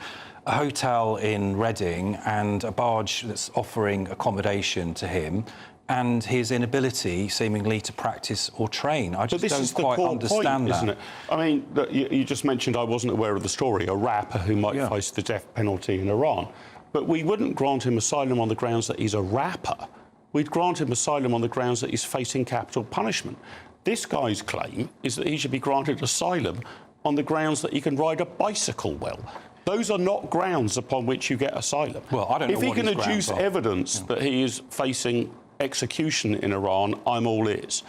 a hotel in Reading and a barge that's offering accommodation to him and his inability, seemingly, to practice or train. I just don't quite understand that. Isn't it? I mean, you just mentioned I wasn't aware of the story, a rapper who might face the death penalty in Iran. But we wouldn't grant him asylum on the grounds that he's a rapper. We'd grant him asylum on the grounds that he's facing capital punishment. This guy's claim is that he should be granted asylum on the grounds that he can ride a bicycle well. Those are not grounds upon which you get asylum. Well, I don't know if he can adduce evidence that he is facing execution in Iran, I'm all ears.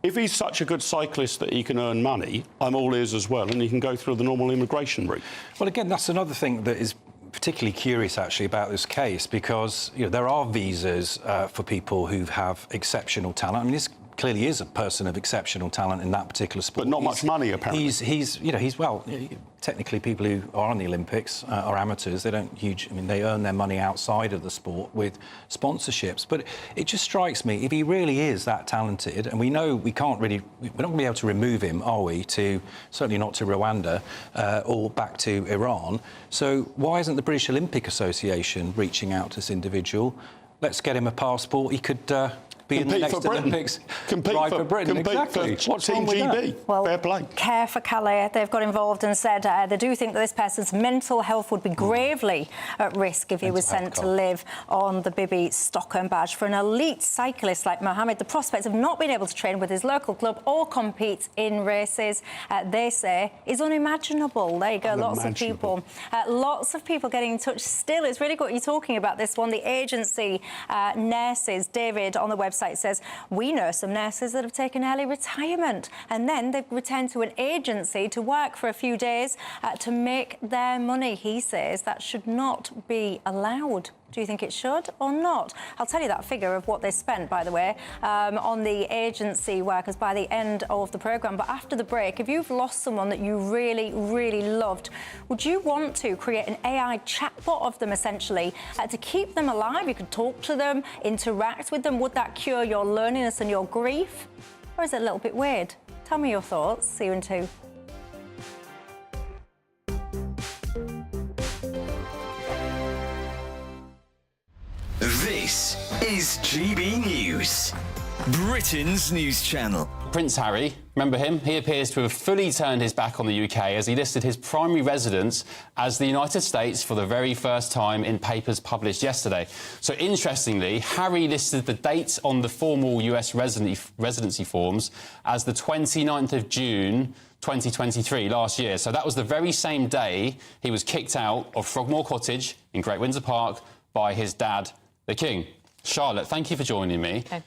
If he's such a good cyclist that he can earn money, I'm all ears as well, and he can go through the normal immigration route. Well, again, that's another thing that is particularly curious, actually, about this case, because there are visas for people who have exceptional talent. I mean, this clearly is a person of exceptional talent in that particular sport. But not much money, apparently. Technically, people who are on the Olympics are amateurs. They don't they earn their money outside of the sport with sponsorships. But it just strikes me, if he really is that talented, and we know we're not going to be able to remove him, are we? Certainly not to Rwanda or back to Iran. So why isn't the British Olympic Association reaching out to this individual? Let's get him a passport. He could be in the next Olympics. Compete for Britain. Exactly. What's Team GB? Well, fair play. Care for Calais, they've got involved and said they do think that this person's mental health would be gravely at risk if he was sent to live on the Bibi Stockholm badge. For an elite cyclist like Mohammed, the prospect of not being able to train with his local club or compete in races, they say, is unimaginable. There you go, lots of people getting in touch still. It's really good you're talking about this one. The agency nurses, David on the website says, we know some nurses that have taken early retirement and then they've returned to an agency to work for a few days to make their money. He says that should not be allowed. Do you think it should or not? I'll tell you that figure of what they spent, by the way, on the agency workers by the end of the programme. But after the break, if you've lost someone that you really, really loved, would you want to create an AI chatbot of them, essentially, to keep them alive? You could talk to them, interact with them. Would that cure your loneliness and your grief? Or is it a little bit weird? Tell me your thoughts. See you in 2. This is GB News, Britain's news channel. Prince Harry, remember him? He appears to have fully turned his back on the UK as he listed his primary residence as the United States for the very first time in papers published yesterday. So interestingly, Harry listed the date on the formal US residency forms as the 29th of June 2023, last year. So that was the very same day he was kicked out of Frogmore Cottage in Great Windsor Park by his dad, the King. Charlotte, thank you for joining me. Okay.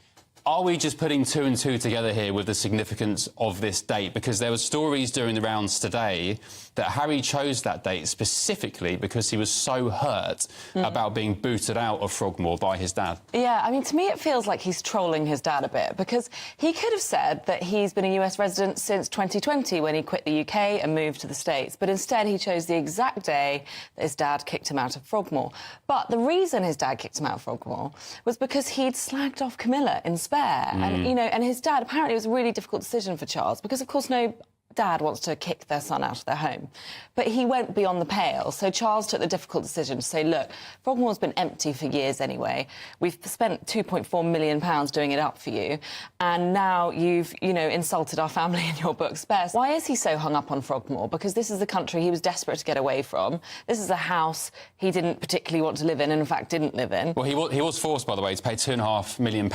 Are we just putting 2 and 2 together here with the significance of this date? Because there were stories during the rounds today that Harry chose that date specifically because he was so hurt about being booted out of Frogmore by his dad. Yeah, I mean, to me it feels like he's trolling his dad a bit, because he could have said that he's been a US resident since 2020 when he quit the UK and moved to the States, but instead he chose the exact day that his dad kicked him out of Frogmore. But the reason his dad kicked him out of Frogmore was because he'd slagged off Camilla in Spare. And, you know, and his dad, apparently it was a really difficult decision for Charles, because, of course, no dad wants to kick their son out of their home. But he went beyond the pale. So Charles took the difficult decision to say, look, Frogmore's been empty for years anyway. We've spent £2.4 million doing it up for you. And now you've, you know, insulted our family in your book, Spare. Why is he so hung up on Frogmore? Because this is the country he was desperate to get away from. This is a house he didn't particularly want to live in and, in fact, didn't live in. Well, he was forced, by the way, to pay £2.5 million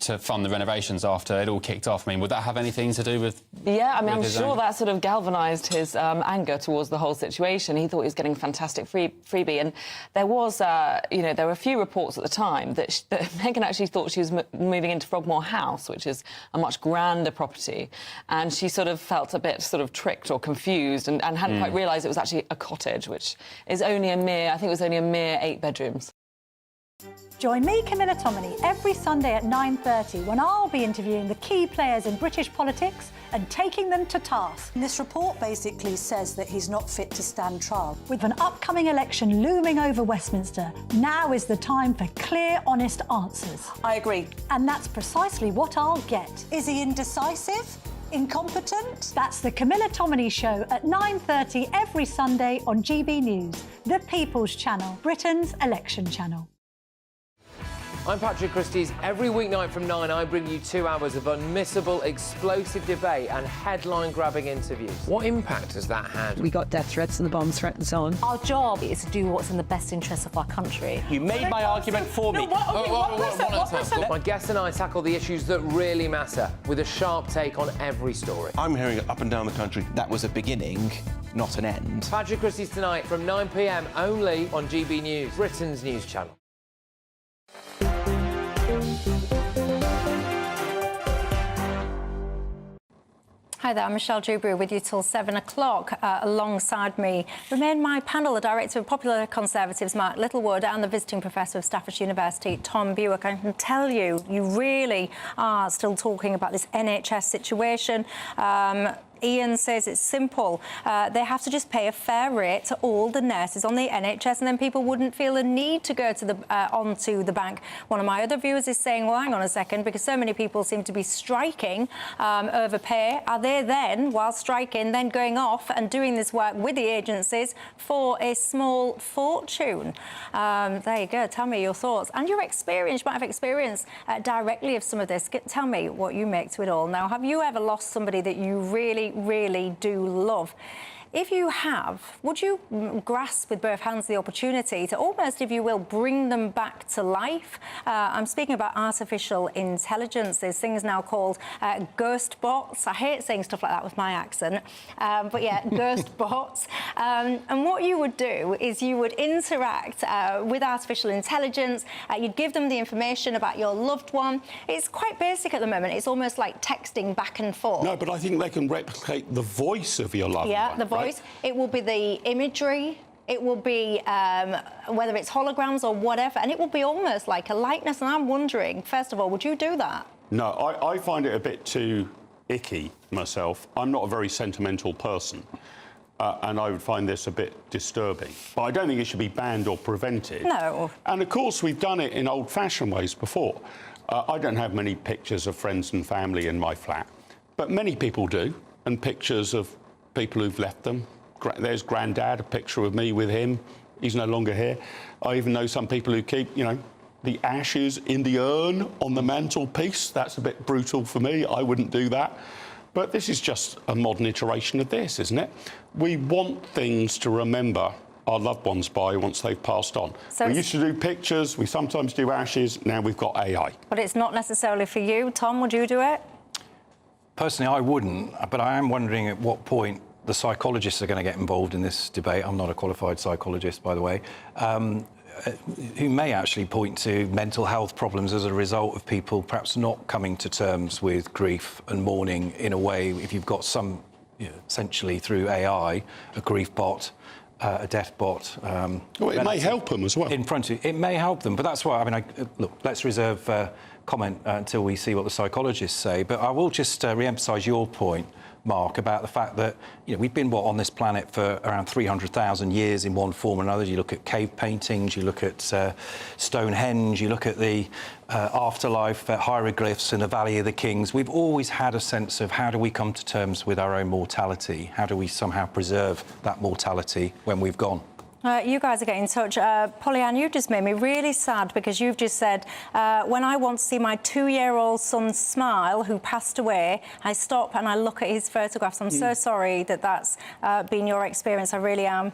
to fund the renovations after it all kicked off. I mean, would that have anything to do with... Yeah, I mean, I'm sure that sort of galvanised his anger towards the whole situation. He thought he was getting a fantastic freebie. And there was, you know, there were a few reports at the time that Meghan actually thought she was moving into Frogmore House, which is a much grander property. And she sort of felt a bit sort of tricked or confused and hadn't quite realised it was actually a cottage, which is only a mere, I think it was only a mere 8 bedrooms. Join me, Camilla Tominey, every Sunday at 9:30 when I'll be interviewing the key players in British politics and taking them to task. This report basically says that he's not fit to stand trial. With an upcoming election looming over Westminster, now is the time for clear, honest answers. I agree. And that's precisely what I'll get. Is he indecisive? Incompetent? That's the Camilla Tominey Show at 9:30 every Sunday on GB News, the People's Channel, Britain's election channel. I'm Patrick Christie's. Every weeknight from 9, I bring you 2 hours of unmissable, explosive debate and headline-grabbing interviews. What impact has that had? We got death threats and the bomb threat and so on. Our job is to do what's in the best interest of our country. You made my argument for me. My guests and I tackle the issues that really matter, with a sharp take on every story. I'm hearing it up and down the country. That was a beginning, not an end. Patrick Christie's tonight from 9 p.m. only on GB News, Britain's news channel. Hi there, I'm Michelle Dewberry with you till 7 o'clock. Alongside me remain my panel, the Director of Popular Conservatives, Mark Littlewood, and the Visiting Professor of Staffordshire University, Tom Buick. I can tell you, you really are still talking about this NHS situation. Ian says it's simple. They have to just pay a fair rate to all the nurses on the NHS, and then people wouldn't feel a need to go to the onto the bank. One of my other viewers is saying, well, hang on a second, because so many people seem to be striking over pay. Are they then, while striking, then going off and doing this work with the agencies for a small fortune? There you go. Tell me your thoughts and your experience. You might have experience directly of some of this. Tell me what you make to it all. Now, have you ever lost somebody that you really do love? If you have, would you grasp with both hands the opportunity to almost, if you will, bring them back to life? I'm speaking about artificial intelligence. There's things now called ghost bots. I hate saying stuff like that with my accent, but yeah, ghost bots. And what you would do is you would interact with artificial intelligence. You'd give them the information about your loved one. It's quite basic at the moment. It's almost like texting back and forth. No, but I think they can replicate the voice of your loved one. Yeah, the voice. Right? It will be the imagery. It will be whether it's holograms or whatever, and it will be almost like a likeness. And I'm wondering, first of all, would you do that? No, I find it a bit too icky myself. I'm not a very sentimental person, and I would find this a bit disturbing. But I don't think it should be banned or prevented. No. And of course, we've done it in old-fashioned ways before. I don't have many pictures of friends and family in my flat, but many people do, and pictures of people who've left them. There's Grandad, a picture of me with him. He's no longer here. I even know some people who keep, you know, the ashes in the urn on the mantelpiece. That's a bit brutal for me. I wouldn't do that. But this is just a modern iteration of this, isn't it? We want things to remember our loved ones by once they've passed on. So we used to do pictures, we sometimes do ashes, now we've got AI. But it's not necessarily for you. Tom, would you do it? Personally, I wouldn't, but I am wondering at what point the psychologists are going to get involved in this debate. I'm not a qualified psychologist, by the way, who may actually point to mental health problems as a result of people perhaps not coming to terms with grief and mourning in a way. If you've got some, you know, essentially through AI, a grief bot, a death bot. Well, it may help them as well. In front of you. It may help them, but that's why, I mean, look, let's reserve comment until we see what the psychologists say. But I will just re-emphasise your point, Mark, about the fact that, you know, we've been on this planet for around 300,000 years in one form or another. You look at cave paintings, you look at Stonehenge, you look at the afterlife hieroglyphs in the Valley of the Kings. We've always had a sense of how do we come to terms with our own mortality? How do we somehow preserve that mortality when we've gone? You guys are getting in touch. Pollyann, you just made me really sad because you've just said, when I want to see my 2-year-old son smile, who passed away, I stop and I look at his photographs. I'm so sorry that that's been your experience. I really am.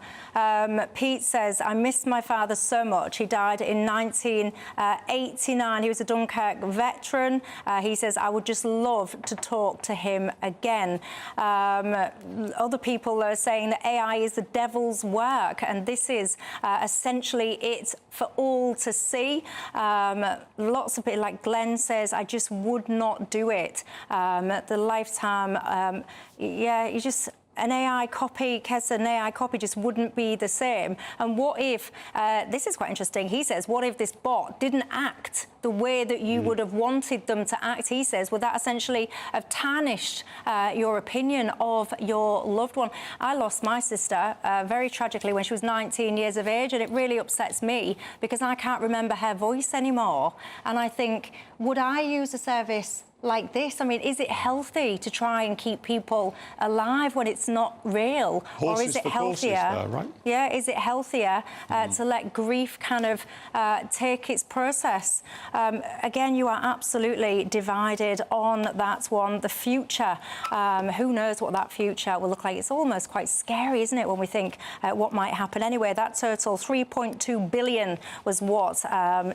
Pete says, I miss my father so much. He died in 1989. He was a Dunkirk veteran. He says, I would just love to talk to him again. Other people are saying that AI is the devil's work, and this is essentially it for all to see. Lots of people, like Glenn says, I just would not do it. The lifetime, yeah, you just... An AI copy, Kesa, an AI copy just wouldn't be the same. And what if, this is quite interesting, he says, what if this bot didn't act the way that you would have wanted them to act? He says, would that essentially have tarnished your opinion of your loved one? I lost my sister very tragically when she was 19 years of age, and it really upsets me because I can't remember her voice anymore. And I think, would I use a service like this? I mean, is it healthy to try and keep people alive when it's not real? Horses or is it for healthier? Courses there, right? Yeah, is it healthier to let grief kind of take its process? Again, you are absolutely divided on that one. The future, who knows what that future will look like? It's almost quite scary, isn't it, when we think what might happen? Anyway, that total, 3.2 billion, was what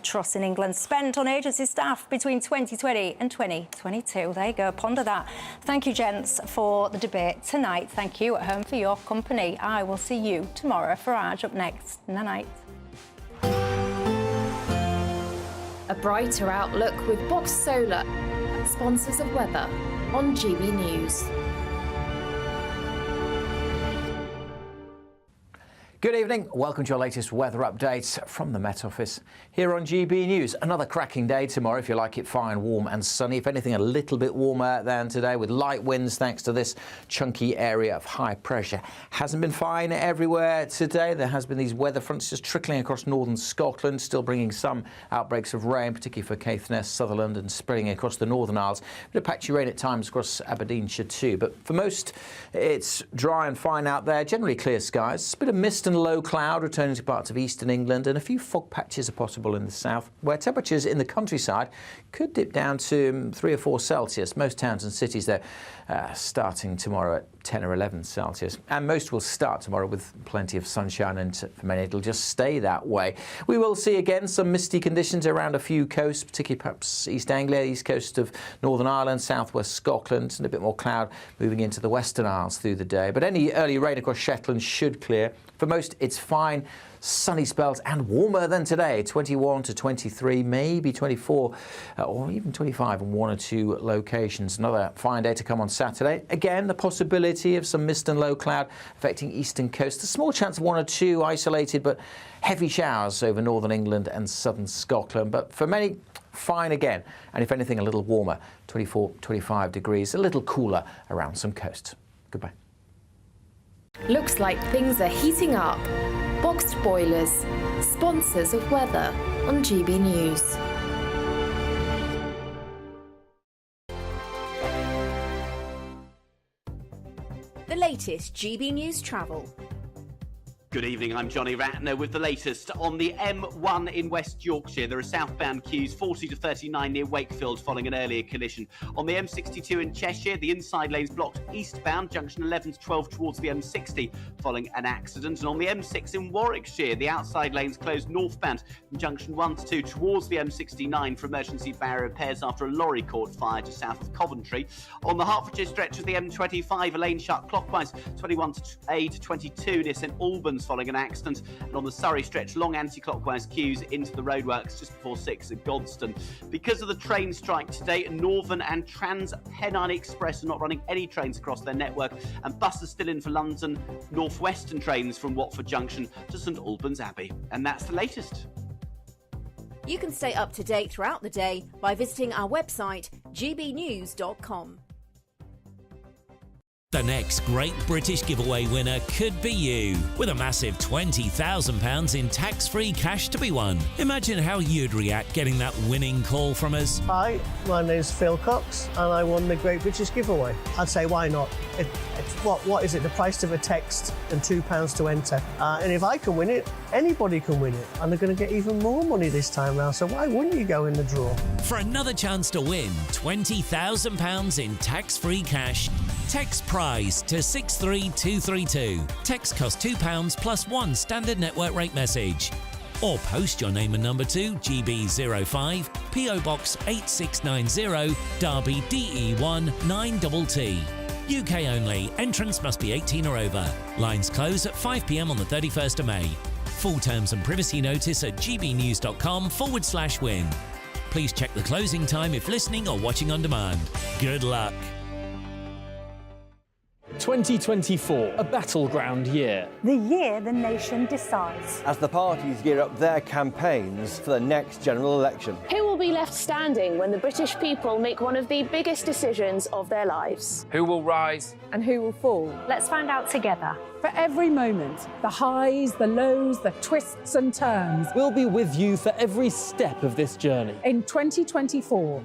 Truss in England spent on agency staff between 2020 and 2022. There you go, ponder that. Thank you, gents, for the debate tonight. Thank you at home for your company. I will see you tomorrow. Farage up next. Night. A brighter outlook with Box Solar, sponsors of weather on GB News. Good evening. Welcome to your latest weather updates from the Met Office here on GB News. Another cracking day tomorrow if you like it fine, warm and sunny. If anything, a little bit warmer than today with light winds thanks to this chunky area of high pressure. Hasn't been fine everywhere today. There has been these weather fronts just trickling across northern Scotland, still bringing some outbreaks of rain, particularly for Caithness, Sutherland and spreading across the Northern Isles. A bit of patchy rain at times across Aberdeenshire too. But for most, it's dry and fine out there. Generally clear skies. A bit of mist and low cloud returning to parts of eastern England, and a few fog patches are possible in the south, where temperatures in the countryside could dip down to 3 or 4 Celsius. Most towns and cities there starting tomorrow at 10 or 11 Celsius. And most will start tomorrow with plenty of sunshine, and for many it'll just stay that way. We will see again some misty conditions around a few coasts, particularly perhaps East Anglia, east coast of Northern Ireland, southwest Scotland, and a bit more cloud moving into the Western Isles through the day. But any early rain across Shetland should clear. For most, it's fine, sunny spells and warmer than today, 21 to 23, maybe 24 or even 25 in 1 or 2 locations. Another fine day to come on Saturday. Again, the possibility of some mist and low cloud affecting eastern coast. A small chance of 1 or 2 isolated but heavy showers over northern England and southern Scotland. But for many, fine again. And if anything, a little warmer, 24, 25 degrees, a little cooler around some coasts. Goodbye. Looks like things are heating up. Boxed boilers, sponsors of weather on GB News. The latest GB News travel. Good evening, I'm Johnny Ratner with the latest. On the M1 in West Yorkshire, there are southbound queues 40 to 39 near Wakefield following an earlier collision. On the M62 in Cheshire, the inside lane's blocked eastbound, junction 11 to 12 towards the M60 following an accident. And on the M6 in Warwickshire, the outside lane's closed northbound from junction 1 to 2 towards the M69 for emergency barrier repairs after a lorry caught fire just south of Coventry. On the Hertfordshire stretch of the M25, a lane shut clockwise 21A to 22 near St Albans following an accident, and on the Surrey stretch, long anti-clockwise queues into the roadworks just before 6 at Godstone. Because of the train strike today, Northern and Trans-Pennine Express are not running any trains across their network, and buses still in for London Northwestern trains from Watford Junction to St Albans Abbey. And that's the latest. You can stay up to date throughout the day by visiting our website gbnews.com. The next Great British Giveaway winner could be you, with a massive £20,000 in tax-free cash to be won. Imagine how you'd react getting that winning call from us. Hi, my name's Phil Cox, and I won the Great British Giveaway. I'd say, why not? What is it? The price of a text and £2 to enter. And if I can win it, anybody can win it. And they're going to get even more money this time round, so why wouldn't you go in the draw? For another chance to win £20,000 in tax-free cash, text prize to 63232. Text costs £2 plus 1 standard network rate message. Or post your name and number to GB05, PO Box 8690, Derby DE1 9TT. UK only. Entrance must be 18 or over. Lines close at 5 p.m. on the 31st of May. Full terms and privacy notice at gbnews.com/win. Please check the closing time if listening or watching on demand. Good luck. 2024, a battleground year. The year the nation decides. As the parties gear up their campaigns for the next general election. Who will be left standing when the British people make one of the biggest decisions of their lives? Who will rise? And who will fall? Let's find out together. For every moment, the highs, the lows, the twists and turns. We'll be with you for every step of this journey. In 2024,